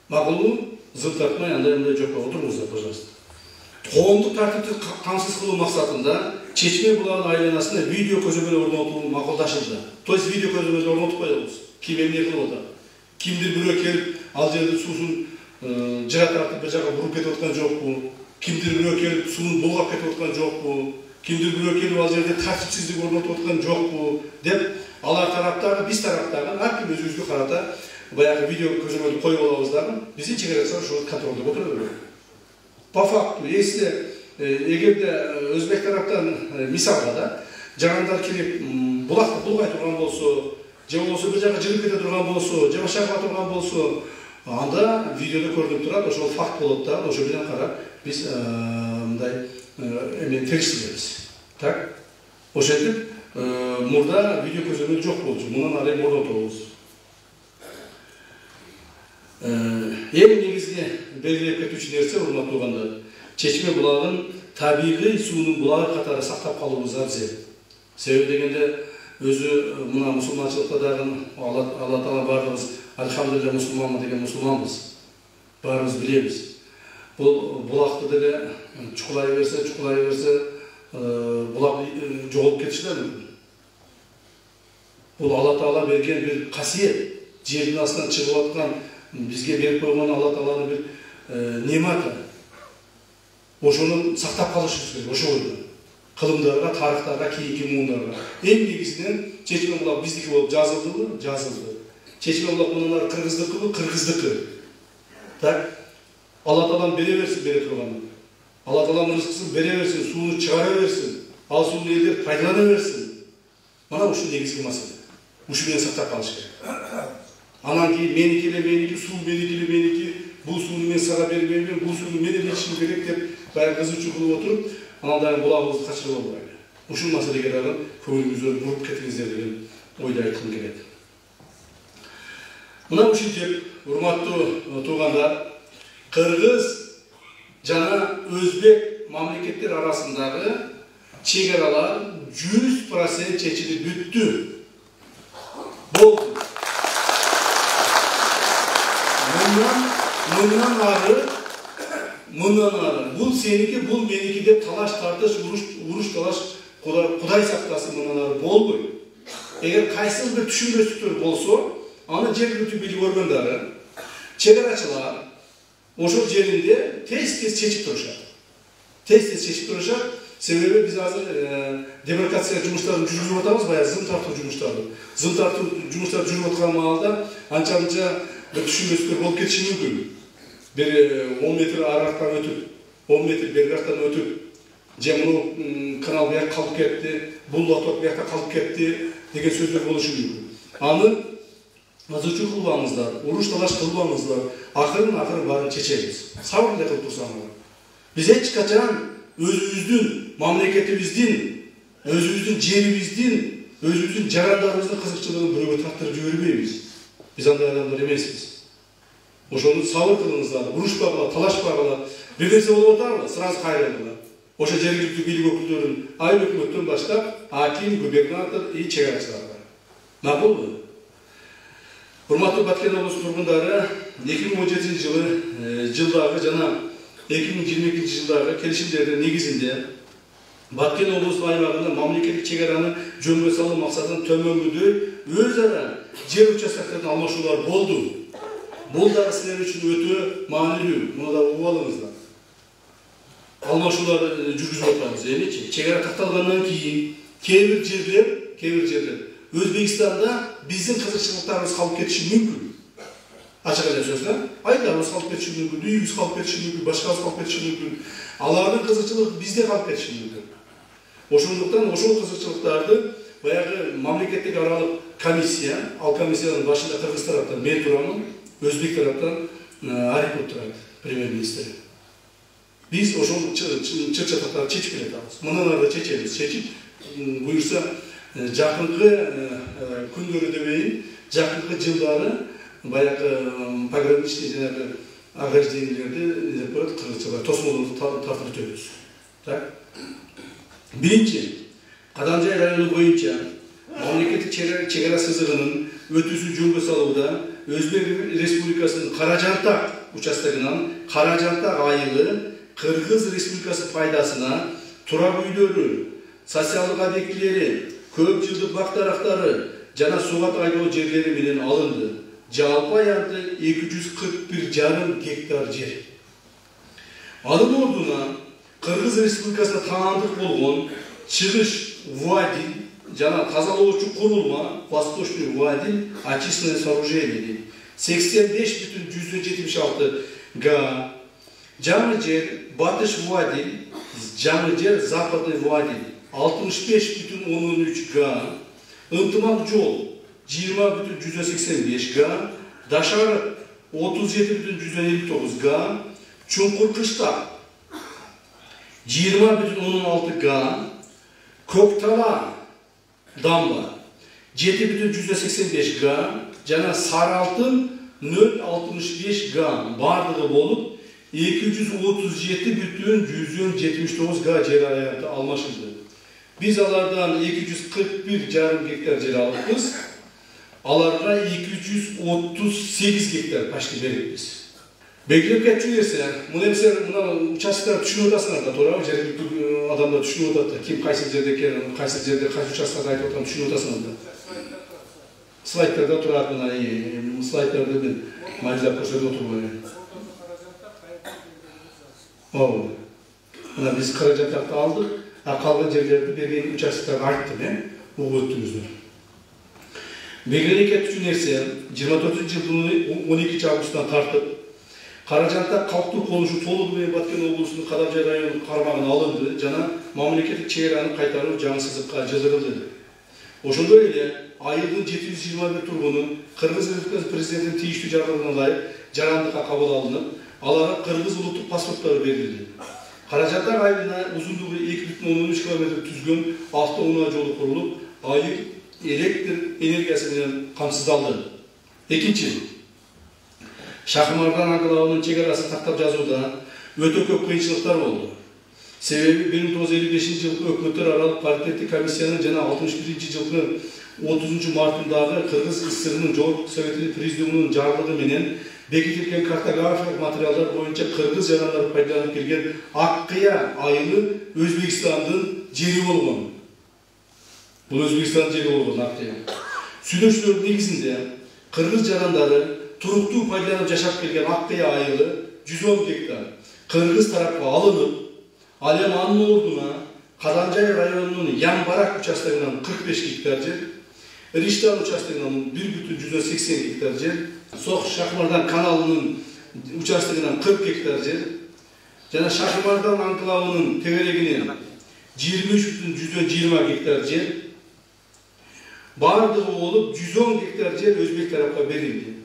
Макулу зыл тартмай андай жокко отуруңуздар, пожалуйста. Коомдук тартипти камсыз кылуу максатында Чечме булагынын айланасына видео көзөмөл орнотуу макулдашылды. То есть видео көзөмөлдү орнотуп коебуз. Ким эмне кылып атат? Кимдир бирөө келип ал жерде суусун жыра тартып бир жака буруп кетип аткан жокпу? Кимдир бирөө келип сууну булгап кетип аткан жокпу? Кимдир бирөө келип ал жерде тартипсиздик орнотуп аткан жокпу деп алар тараптагы, биз тараптагы ар ким өзүбүзгө карата баягы видео көзөмөлдү коюп алабыз дагы, биздин чегарачылар ошол контролдоп отура берет. По факту, если эгерде өзбек тараптан мисалга да жарандар кирип булакты булгай турган болсо, же болбосо бир жака жыгып кете турган болсо, же шарба турган болсо, анда видеодо көрүнүп турат, ошол факт болот да, ошол менен карап биз мындай эме териштиребиз. Так? Ошентип мурда видео көзөмөл жок болчу, мундан ары орнотобуз. Эң негизги белгилеп кетүүчү нерсе, урматтуу туугандар, Чечме булагын табигый суунун булагы катары сактап калуубуз абзел. Себеби дегенде өзү мына мусулманчылыкта дагы Алла Таала баарыбыз альхамдулилля мусулманмы деген мусулманбыз. Баарыбыз билебиз. Бул булакты деле чукулай берсе булак жоголуп кетиши да мүмкүн. Бұл Алла Тағала берген бір қасиет. Жердің астынан шығып жатқан бізге беріп қойған Алла Тағаланың бір нематы. Ошоны сақтап қалыш керек, ошоны. Қылымдарға, тарихтарға, кейінгі буындарға. Ең негізінен Чечмен бұлақ біздікі болып жазылды. Чечмен бұлақ бұныңлар қырғыздікі. Так, Алла Тағалам бере берсін, бере тұрғанын. Алла Тағалам рызқысын бере берсін, суыны шығара берсін, ал суын елдер пайдалана берсін. Мана ұшы негізгі масыл. Ұшы мен сақтап қалыш керек. Анан кейін менікі, су менікі, бұл суыны мен саға бермеймін, бұл суыны мен ішім керек деп, бәрі қызы қылып отырып, аналдарын бұлағымызды қашырып алып. Ұшын мәселеге қарап, көңіліңізді бұрып кетіңіздер деген ойды айтқым келеді. Мына үшін деп, урматтуу туғандар, Қырғыз жана Өзбек мамлекеттер арасындағы чегаралар 100% чечилип бүттү. Болды. Мындан ары, бұл сенікі, бұл менікі деп талаш тартыш, уруш талаш, Құдай сақтасын мындан ары болбой. Егер қайсыз бір түшінбестіктер болса, аны жергілікті билік органдары, чегарачылар, ошол жеринде тез-тез чечип турушат. Себеби биз азыр демаркация жумуштарын жүргүзүп атабыз, баягы зым тартуу жумуштарды. Зым тартуу жумуштар жүрүп аткан маалда анча-мынча bir düşünmesidir bol ketişi mümkün. Bir 10 metre araqtan ötüp, 10 metre bergaqtan ötüp, cemunu kanal bir yak kalıp ketti, bullatok bir yakta kalıp ketti, degen sözler oluşu mümkün. Anı, azıcık kılbağımızlar, uruş talaş kılbağımızlar, akırın barın çeçeriz. Savrında kılıp dursanlar. Biz hiç kaçan özümüzdün, mamleketimizden, özümüzdün jeribizden, özümüzdün jarandarımыздың kızıkçılığını büröge taktırıp jibербейбиз. Biz андай адамдар емеспіз. Ошоны сабыр кылыңыздар, урушпагыла, талашпагыла, бир нерсе болуп атабы, сразу кайрылгыла. Ошо жергиликтүү бийлик өкүлдөрүн айыл өкмөттөн баштап, аким, губернатор и чегарачылар бар. Макулбу? Урматтуу Баткен облусунун тургундары 2017 жылдагы жана 2022 жылдагы келишимдердин негизинде Баткен облусунун аймагында мамлекеттик чегараны жөнгө салуу максатын төмөнгүдөй өз ара жер участоктарын алмашуулар болду. Бул дагы силер үчүн өтө маанилүү. Муну да угуп алыңыздар. Алмашуулар жүргүзүп атабыз, эмичи? Чегара такталгандан кийин кээ бир жерлер Өзбекстанда биздин кызыкчылыктарыбыз калып кетиши мүмкүн. Ачык эле сөз да. Айдарыбыз калып кетиши мүмкүн, үйүбүз калып кетиши мүмкүн, башкабыз калып кетиши мүмкүн. Алардын кызыкчылыгы бизде калып кетиши мүмкүн. Ошондуктан ошол кызыкчылыктарды баягы мамлекеттик аралык комиссия, ал комиссиянын башында Кыргыз тараптан мен турамын, Өзбек тараптан Арипов турат, премьер-министр. Биз ошол чыр-чатактарды чечип келатабыз. Мындан ары чечебиз, чечип буюрса жакынкы күндөрү дебейин, жакынкы жылдары баягы пограничный жанагы ограждениелерди кыргызчалар тосмолорду тартып өтөбүз. Так? Биринчи, Кадамжай району боюнча мамлекеттик чегара сызыгынын өтүүсү жөнгө салууда Өзбек Республикасынын Каражантак участогунан Каражантак айылы Кыргыз Республикасы пайдасына турак үйлөрү, социалдык объектилери, көп жылдык бак дарактары жана сугат айдоо жерлери менен алынды. Жалпы аянты 241,5 гектар жер. Анын ордуна Кыргыз Республикасына таандык болгон Чыгыш Вуадин жана тазалоочу курулма Восточный Вуадин очистное сооружение 85,76 га. Жаңы жер Батыш Вуадин, жаңы жер Западный Вуадин 65,13 га. Ынтымак жол 20,185 га. Дашар 37,159 га. Чуңкур кыштак 20,16 га. Көктала дамба 7,185 га. Жана Саралтын 0,65 га. Бардыгы болуп 237,179 га жер аянты алмашылды. Biz alardan 241,5 гектар жер алыппыз. Аларга 238 гектар почти бериппиз. Белгилеп кетчү нерсе, мына участоктор түшүнүп атасыңар да, туура, жергиликтүү адамдар түшүнүп атат да, ким кайсы жерде экен, кайсы жерде кайсы участоктор айтып атканын түшүнүп атасыңар да. Слайдтарда тұрады мына слайдтарды мен майзап көрсетіп отырмын. Мына біз қаражаттарды алдық, қалған жерлерді берген участоктарға айттым, ол өттіңіздер. Белгілі кетуші нәрсе 24 жылдың 12 августынан тартып, Қаражатта қалыптық қонушы толығымен Баткен облысының Қадамжай районының қарамағына алынды, жана мемлекеттік шекараны қайтару жаңа сызыққа жазылды. Ошондой эле айылдын 721 тургуну Кыргыз Республикасы президентинин тийиштүү жарлыгына ылайык жарандыкка кабыл алынып, аларга кыргыз улуттук паспорттор берилди. Каражаттар айылына узундугу 2,13 км түзгөн автоунаа жолу курулуп, айыл электр энергиясы менен камсыздалды. Экинчи, Шахмардан Англауынын чегарасын тактап жазууда өтө көп кыйынчылыктар болду. Себеби 1955 жылы өкмөттөр аралык паритеттик комиссиянын жана 61 жылы 30 мартындагы Кыргыз ССРнын Жогорку Советинин президиумунун жарлыгы менен бекитилген картографиялык материалдар боюнча кыргыз жарандары пайдаланып келген Аккыя айылы Өзбекстандын жери болгон. Бул Өзбекстандын жери болгон Аккыя. Сүйлөшүүлөр негизинде кыргыз жарандары туруктуу пайдаланып жашап келген Аккыя айылы 110 гектар кыргыз тарапка алынып, ал эми анын ордуна Кадамжай районунун Ямбарак участогунан 45 гектар жер, Риштан участогунан 1,180 гектар жер, Сок Шахмардан каналынын участогунан 40 гектар жер, жана Шахмардан анклавынын тегерегинен 23,120 гектар жер, бардыгы болуп 110 гектар жер өзбек тарапка берилди.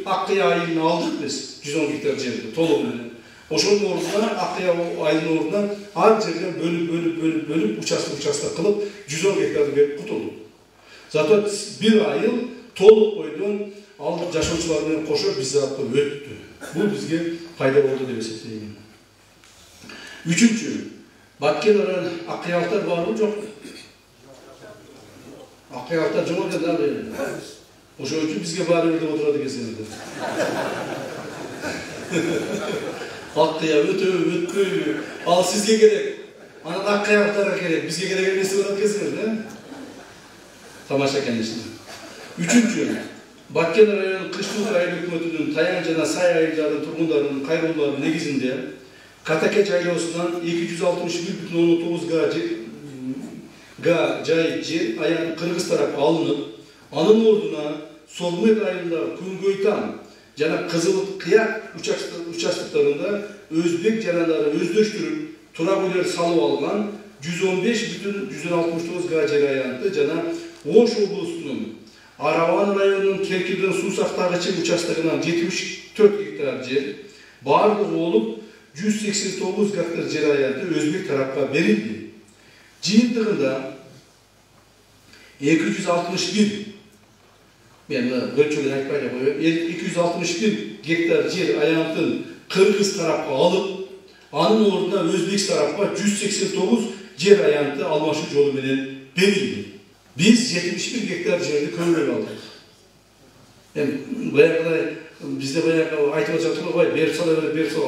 Аккыя айылын алдык биз 110 гектар жерди толугу менен. Ошонун ордуна Аккыя айылынын ордуна ар жерден бөлүп участок кылып 110 гектарды берип кутулдук. Зато бир айыл толук бойдон ал жашоочулар менен кошо биз аркы өттү. Бул бизге пайда болду деп эсептейм. Үчүнчү, Баткен районунун Аккыялыктар барбы жок? Аккыялыктар жок экен да. Ошон үчүн бизге баары бир деп отурат экенсиңер. Аккыя өтпөйбү? Ал сизге керек. Анан Аккыялыктарга керек. Бизге керек эмес деп отурат экенсиңер. Тамаша, конечно. Үчүнчү, Баткен районунун Кыштуу айыл өкмөтүнүн Таян жана Сай айылдардын тургундарынын кайрылуулары негизинде Катаке жайлоосунан 261,19 га жай жер аян кыргыз тарапка алынып, анын ордуна Солмек айылындагы Күнгөйтан жана Кызыл Кыяк участоктарында өзбек жарандары өздөштүрүп, турак үйлөр салып алган 115,169 га жер аянты жана Ош облусунун Араван районунун Керкирден суу сактагычы участогунан 74 гектар жер, бардыгы болуп 189 гектар жер аянты өзбек тарапка берилди. Жыйынтыгында 261 мен бөлчөгөн айтпай коюп, 261 гектар жер аянтын кыргыз тарапка алып, анын ордуна өзбек тарапка 189 жер аянты алмашуу жолу менен берилди. Biz 71 гектар жерди көбүрөөк алдык. Баягыдай бизде баягы айтып жатып койбой, берип сала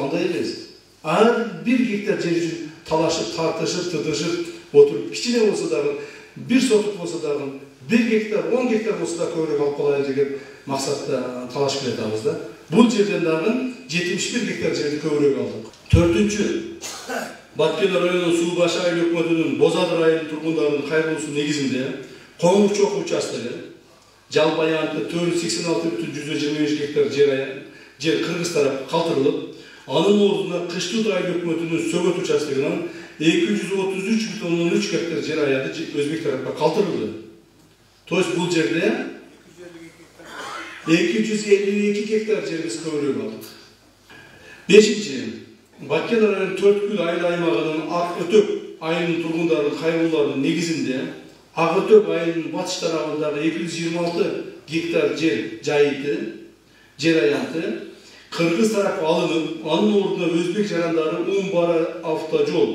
андай эмес. Ар бир гектар жер үчүн талашып, тартышып, тытышып отуруп, кичине болсо дагы, бир сотук болсо дагы, 1 гектар, 10 гектар болсо да көбүрөөк алып калайын деген максатта талашып жатабыз да. Бул жерден дагы 71 гектар жерди көбүрөөк алдык. Төртүнчү, Баткен районунун Суу Баш айыл өкмөтүнүн Бозадыр айылынын тургундарынын кайрылуусу негизинде Коңур чоку участогы жалпы аянты 486,125 гектар жер кыргыз тарапка калтырылып, анын ордуна Кыштуу айыл өкмөтүнүн Сөгөт участогунан 233,3 гектар жер аянты өзбек тарапка калтырылды. То есть бул жерде 252 гектар жер биз көбүрөөк алдык. Бешинчи, Баткен районунун Төрткүл айыл аймагынын Ак Өтөк айылынын тургундарынын кайрылууларынын негизинде Ак Өтөк айылынын батыш тарабындагы 226 гектар жер аянты кыргыз тарапка алынып, анын ордуна өзбек жарандары Умбар автожол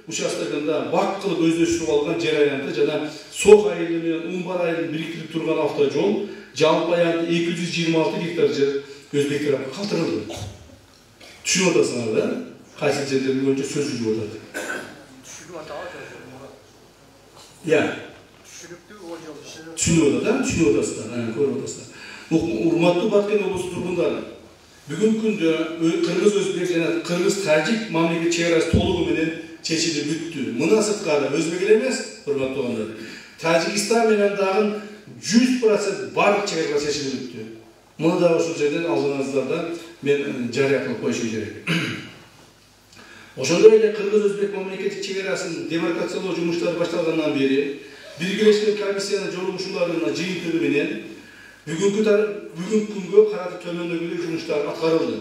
участогунда бак кылып өздөштүрүп алган жер аянты жана Сок айылы менен Умбар айылын бириктирип турган автожол жалпы аянты 226 гектар жер өзбек тарапка калтырылды. Түшүнүп атасыңар да? Кайсы жерлер боюнча сөз жүрүп атат. Түшүнүп атабы? Я. Түшүнүктүү Düşünüyor da, düşünüyor odasılar, yani koru odasılar. Urmatlı Batken Obusu turgunları. Bugün günde Kırgız Özbek және Kırgız Tacik mamleket çevresi toluğu menen çeşidi büttü. Mına sırtkada Özbek emez, hurmatlı olanlar. Tacikistan menen dağın 100% barık çevresi çeşidi büttü. Mına da şu yerden aldığınızlardan ben cari kılıp koyuşu gerek. Oşonda öyle Kırgız Özbek mamleketi çevrasının demarkasyonlu cumhurları başlangandan beri Birleşmiş Komissiyanın joluguşularına jыйынтыгы менен bugünkü күнгө караты төмөндөгү жумуштар аткарылды.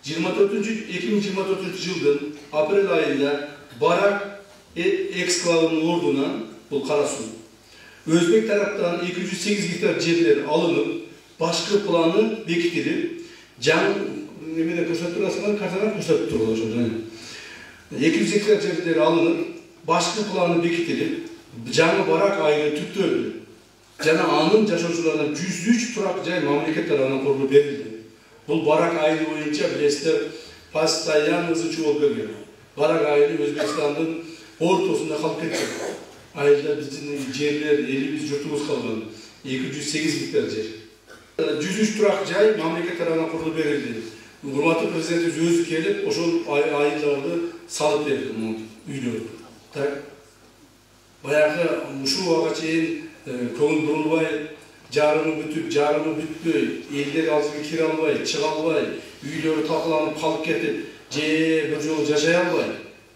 2024 жылдын апрель айында Барак эксклавынын ордуна бул кара суу. Өзбек тараптан 208 гектар жерлер алынып, башкы планы бекитилип, жаңы немеде көрсөтүп турасыңар, картадан көрсөтүп турду ошондо. 200 гектар жерлер алынып, башкы планы бекитилип, жаңы Барак айылы түптөлдү. Жана анын жашоочуларына 103 турак жай мамлекет тарабынан корулуп берилди. Бул Барак айылы боюнча билесиздер, постоянно изучуу болуп келген. Барак айылы Өзбекстандын ортосунда калып кеткен. Айылда биздин жерлер, элибиз, журтубуз калган. 208 гектар жер. 103 турак жай мамлекет тарабынан корулуп берилди. Урматтуу президентибиз өзү келип, ошол айылдарды салып берди, үйлөрдү. Так. Баягы ушул убакка чейин көңүл бурулбай, жарымы бүтүп, жарымы бүтпөй, элдер алжыга кире албай, чыга албай, үйлөрү талкаланып калып кетип, же бир жолу жашай албай,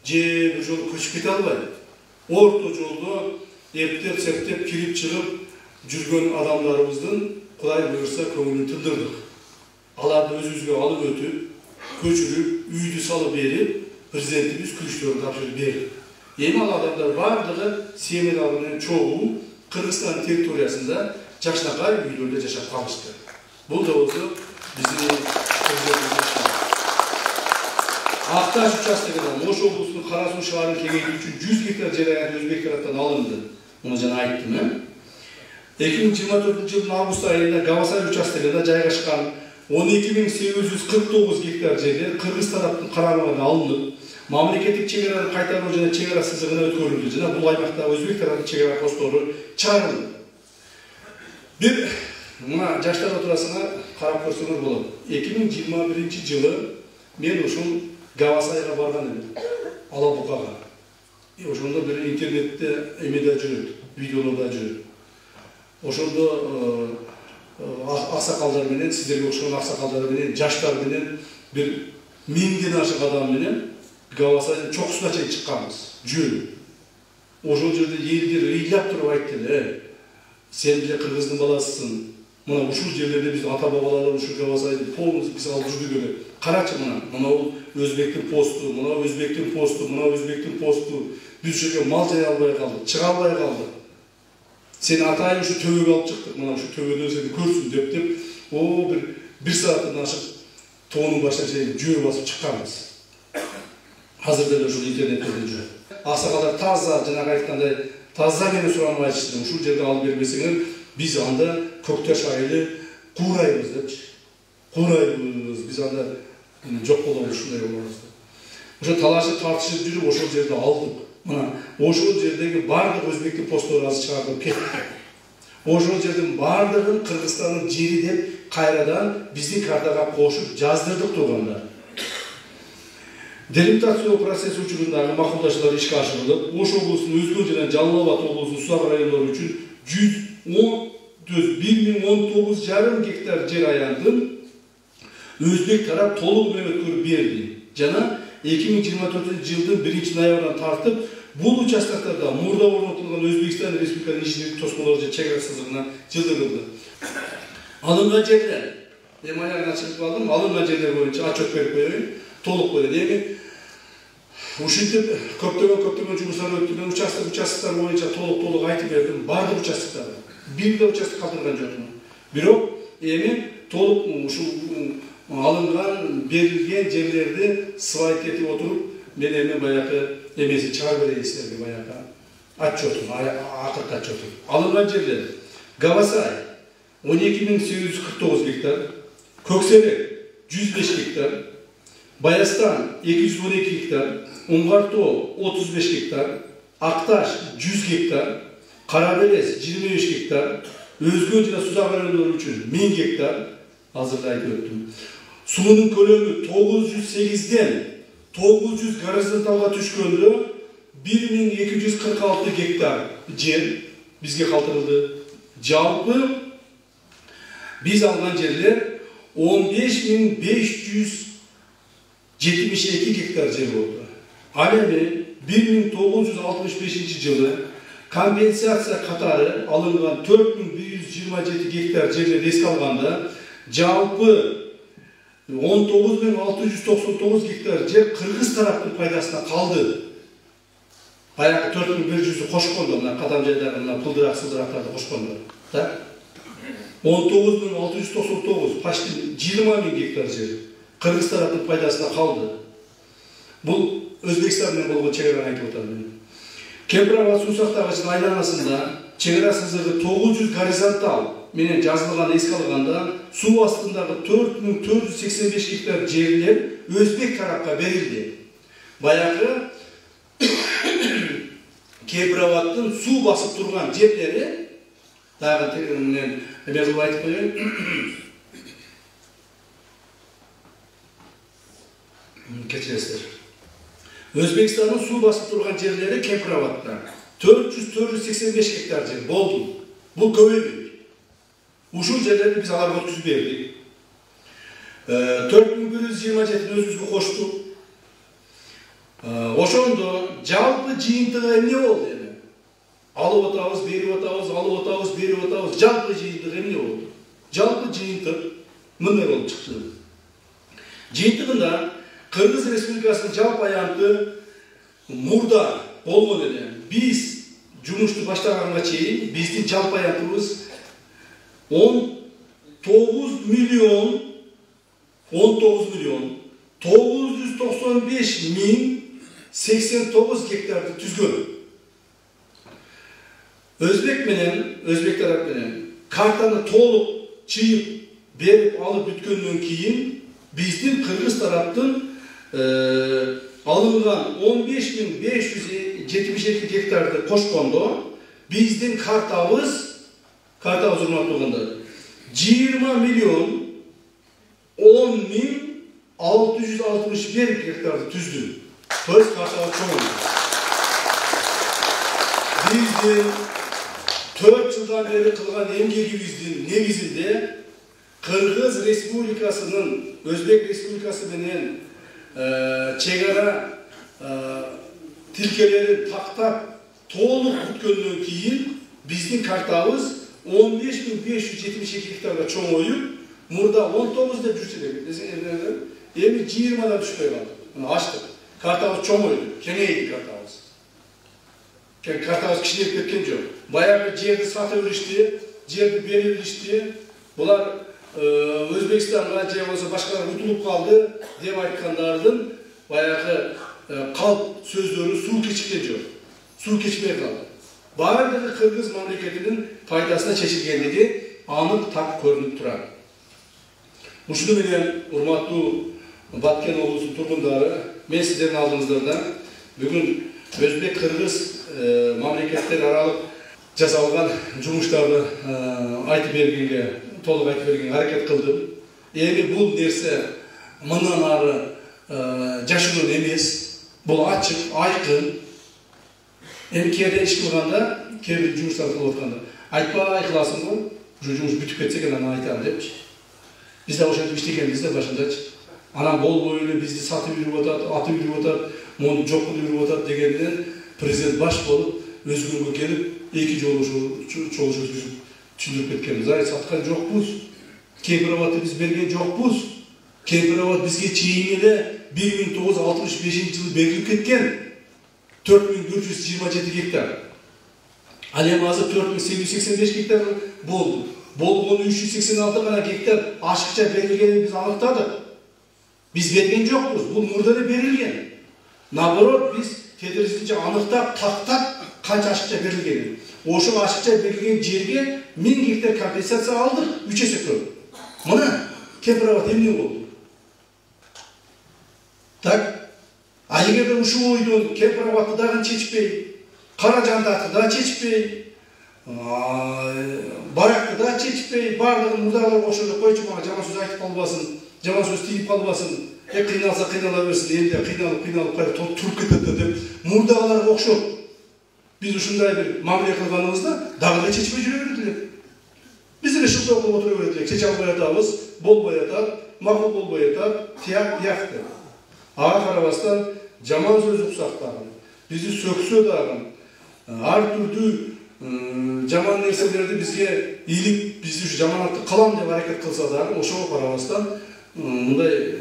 же бир жолу көчүп кете албай, орто жолдо эптеп, септеп, кирип чыгып жүргөн адамдарыбыздын Кудай буйрса көңүлүн тындырдык. Аларды өзүбүзгө алып өтүп, көчүрүп, үйдү салып берип, президентибиз күчтөрүн тапшырып берди. Эми ал адамдар бардыгы семьялар менен чогуу Кыргызстан территориясында жакшынакай үйлөрдө жашап калышты. Бул да болсо биздин Акташ участогунан Ош облусунун Кара суу шаарын кеңейтүү үчүн 100 гектар жер аянты Өзбек тараптан алынды. Муну жана айттым. 2024 жылдын август айында Гавасай участогунда жайгашкан 12.849 гектар жерлер Кыргыз тараптын карамагына алынып, мамлекеттик чегераны кайтаруу жана чегара сызыгына өткөрүлдү. Жана бул аймакта Өзбек тараптын чегара постору чыгарылды. Бир мына жаштар отурасына карап көрсөңөр болот. 2021 жылы мен ушул Гавасайга барган элем. Алабукага. Ошондо бир интернетте эмеде жүрөт, видеолордо жүрөт. Ошондо аксакалдар менен, сиздерге окшогон аксакалдар менен, жаштар менен бир 1000ден ашык адам менен Гавасайдын чокусуна чейин чыкканбыз. Жүрүп. Ошол жерде элдер ыйлап туруп айтты, сен деле Кыргыздын баласысың. Мына ушул жерлерде биздин ата-бабалар ушул Гавасайды полностью биз алып жүрдүк эле. Карачы мына бул Өзбектин посту, мына Өзбектин посту, мына Өзбектин посту. Биз ушул жерге мал жая албай калдык, чыга албай калдык. Сен атайын ушу төбөгө алып чыктык, мына ушу төбөдөн сени көрсүн деп, бир сааттан ашык тоонун башына чейин жөө басып чыкканбыз. Азыр деле ушул интернетте жүрөт. Аксакалдар таза, жанагы айткандай, таза менен суранып айтышты. Ушул жерде алып бербесеңер, биз анда Көкташ айылы куурайбыз депчи. Куурайбыз, биз анда жок болобуз, ушундай болобуз. Ошо талашып тартышып жүрүп ошол жерде алдык. Мына ошол жердеги бардык Өзбектин постору азыр чыгардып кетти. Ошол жердин бардыгын Кыргызстандын жери деп кайрадан биздин картага кошуп жаздырдык турганда. Делимитациялоо процесси учурундагы макулдашуулар ишке ашырылып, Ош облусунун Өзгөн жана Жалал Абад облусунун Сузак райондору үчүн 1019,5 гектар жер аянтын Өзбек тарап толугу менен өткөрүп берди. Жана 2024 жылдын 1-ноябрынан тартып, бул участоктарда мурда орнотулган Өзбекстан Республикасынын ишчилик тоскоолору же чек ара сызыгына жылдырылды. Алынган жерлер, эми аягына чыгып калдым, алынган жерлер боюнча отчет берип коеюн, толук берет. Эми ушинтип көптөгөн жумуштар өттүргөн участоктор боюнча толук айтып бердим, бардык участоктор. Бир да участок калтырган жокмун. Бирок эми толук ушул алынган, берилген жерлерди свайт этип отуруп, мен эми баягы эмеси чыгарып берейин силерге, баягы отчетун, акыркы отчетун. Алынган жерлер: Гавасай 12.849 гектар, Көксерек 105 гектар, Баястан 212 гектар, Оңгартоо 35 гектар, Акташ 100 гектар, Karabelez 25 gektar, özgün jana suzak alanlar üçün 1000 gektar hazırda aytып öttüm. Suunun kөлөmü 908'den 900 горизонталга түшкөндө 1246 gektar жер бизге калтырылды. Жалпы biz алган жерлер 15572 gektar жер болду. Ал эми 1965 жылы компенсация катары алынган 4127 gektar жерди эске алганда жалпы 19699 gektar жер кыргыз тараптын пайдасына калды. Баягы 4100 кошкондо, мына кадам жайдагы мына пылдырак-сылдырактарды кошкондо. 19699, почти 20.000 gektar жер кыргыз тараптын пайдасына калды. Бул Өзбекстан менен болгон чек араны айтып атам. Кемпирабад суу сактагычынын айланасында чек ара сызыгы 900 горизонтал менен жазылган эске алганда суу астындагы 4485 gektar жерлер Өзбек тарапка берилди. Баягы Кемпирабадтын суу басып турган жерлери дагы менен эме айтып коеюн. Кечиресиздер. Өзбекстандын суу басып турган жерлери Кемпирабадта 485 gektar жер болду. Бул көбөйдү. Ушул жерлерди биз аларга өткүзүп бердик. 4127 өзүбүзгө коштук. Ошондо жалпы жыйынтыгы эмне болду эми? Алып атабыз, берип атабыз, алып атабыз, берип атабыз. Жалпы жыйынтыгы эмне болду? Жалпы жыйынтык мындай болуп чыкты. Жыйынтыгында Кыргыз Республикасынын жалпы аянты мурда болгон эле. Биз жумушту баштаганга чейин биздин жалпы аянтыбыз 19 миллион 995 миң 89 гектарды түзгөн. Өзбек тарап менен картаны толук чыйып берип алып бүткөндөн кийин биздин кыргыз тараптын алынган 15572 гектарды кошкондо биздин картабыз урматтуулгандар 20 миллион 10 миң 661 гектарды түздү. То есть картабыз чоң. Биздин 4 жылдан бери кылган эмгегибиздин негизинде Кыргыз Республикасынын Өзбек Республикасы менен чек ара тилкелерин тактап толук бүткөндөн кийин биздин картабыз 15572 гектарга чоңоюп, мурда 19 деп жүрчү деп эми 20-дан түшпөй калды. Ачтык. Картабыз чоңойду, кеңейди картабыз. Картабыз кичинейип кеткен жок. Баягы жерди сатып беришти, жерди берип беришти. Булар Өзбекстанга же болсо башкалар утулуп калды деп айткандардын баягы калп сөздөрү суу кечкен жок. Суу кечпей калды. Бардыгы Кыргыз мамлекетинин пайдасына чечилгендиги анык так көрүнүп турат. Ушуну менен урматтуу Баткен облусунун тургундары, мен сиздердин алдыңыздарда бүгүн Өзбек Кыргыз мамлекеттер аралык жасалган жумуштарды айтып бергенге, толук айтып бергенге аракет кылдым. Эми бул нерсе мындан ары жашынуу эмес, бул ачык, айкын. Эми кээде иш кылганда, кээде жумуштар кылып атканда, айтпай кыласыңбы, жумуш бүтүп кетсе экен анан айтам депчи. Биз да ошентип иштегенбизде башындачы. Анан болбой эле бизди сатып жүрүп атат, атып жүрүп атат, мону жок кылып жүрүп атат дегенден президент баш болуп өз күнгө келип эки жолу түшүндүрүп кеткенбиз. Ай саткан жокпуз. Кемпирабадты биз берген жокпуз. Кемпирабад бизге чейин эле 1965 жылы берилип кеткен. 4427 гектар. Ал эми азыр 4885 гектар болду. Болгону 386 гана гектар ашыкча берилгенин биз аныктадык. Биз берген жокпуз. Бул мурда эле берилген. Наоборот, биз тетирисинче аныктап, тактап канча ашыкча берилгенин. Ошол ашыкча берилген жерге 1000 гектар компенсация алдык, 3 эсе көп. Мына Кемпирабад эмне болду? Так, а эгерде ушул ойдон Кемпирабадты дагы чечпей, Каражандакты да чечпей, Barakta da çeçipey bardığın murdağlar koşuyordu, koyçu bana jama söz aytıp kalbasın, jama söz tiyip kalbasın, kıynalsa kıynala versin, elde kıynalып kayıp turup ketedi dep murdağlar okşop. Biz uşunday bir mamle kılganımızda dağda çeçipey jüre verdiler. Bizim ışıkta okulup oturup verdiler. Çeçe almaya atabız, bol boyatar, makul bol boyatar, tiyak yaktı. Ağa karabastan jaman söz uksaqtağın, bizi söksö dağın, ar türlü jaman nerselerdi bizge iyilik, bizi şu jaman atı kalam dep hareket kılsa dağın, oşoğa karabastan bunday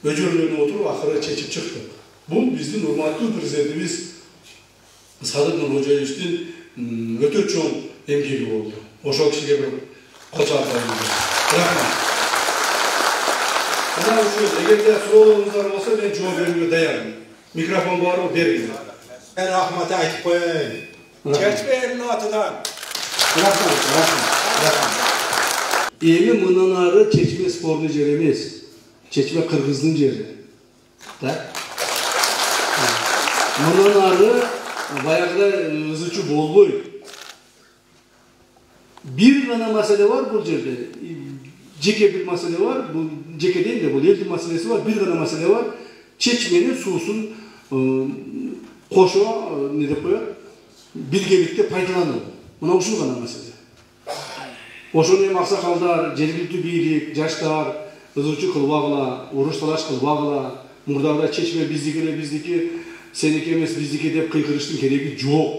öjörlöğüne oturup ahıra çeçip çıktı. Bu bizden urmatlı prezidentimiz Sadık Nurhocaevичтин öte çoğun emgeli oldu. Oşo kişiye bir koça atayım. Rahmat. Buna şu, eğer de sorularınızlar olsa ben cevap vermeye dayanım. Mikrofon var o verin. Ben rahmet aytıp koyayım. Çeçme elini atıdan. Rahmat. Eğimi mınanarı Çeçme sporlu jeremiz. Çeçme Kırgız'ın jeri. Mınanarı bayakda ızıcı bolboy. Bir gana mesele var bu yerde. Ceke bir mesele var. Bu ceke değil de bu elti meselesi var. Bir gana mesele var. Çeçmenin susun koşuğa ne de koyar? Bilgelikte faydalanır. Buna usul gana mesele. Oşun hem aksakallar, jергiltүү biйлик, жаштар, ызычы кылбагыla, уруш талаш кылбагыla, мурдагыдай чечме биздики, seniki emес bizdiki деп кыйкырыштын кереги жок.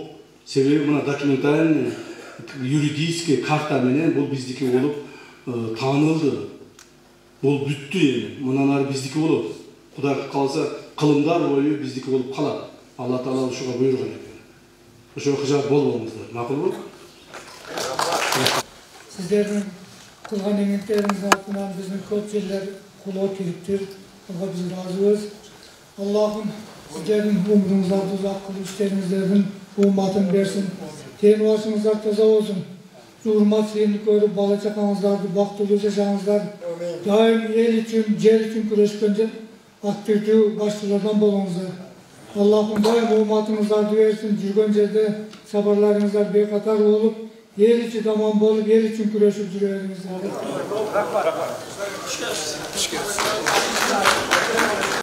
Себеби мына документальный, юридический карта менен бул биздики болуп таанылды. Бул бүттү эми. Мындан ары биздики болот. Кудай калса кылымдар бою биздики болуп калат. Алла Таала ушуга буйруган экен. Ошого кыжаат болбоңуздар. Макулбу? Sizlerin kılgan emeklerinizin altından bizim köpçeler kulağa kiriptir. Ona biz razıyız. Allah'ım sizlerin umrunuzlarda uzak kılıp işlerinizlerin ummatını versin. Teyin başınızlar toza olsun. Hurmat seyirlik görüp bala çakanızlardı, baktulu yaşanızlar. Daim el için, cer için küreşkence aktivite başçılardan bolunuzlar. Allah'ım daim ummatınızlar versin. Жүргөн жерде sabırlarınızlar bir katar olup yer içi tamam bolup yer için küreşip жүрüyorsunuz.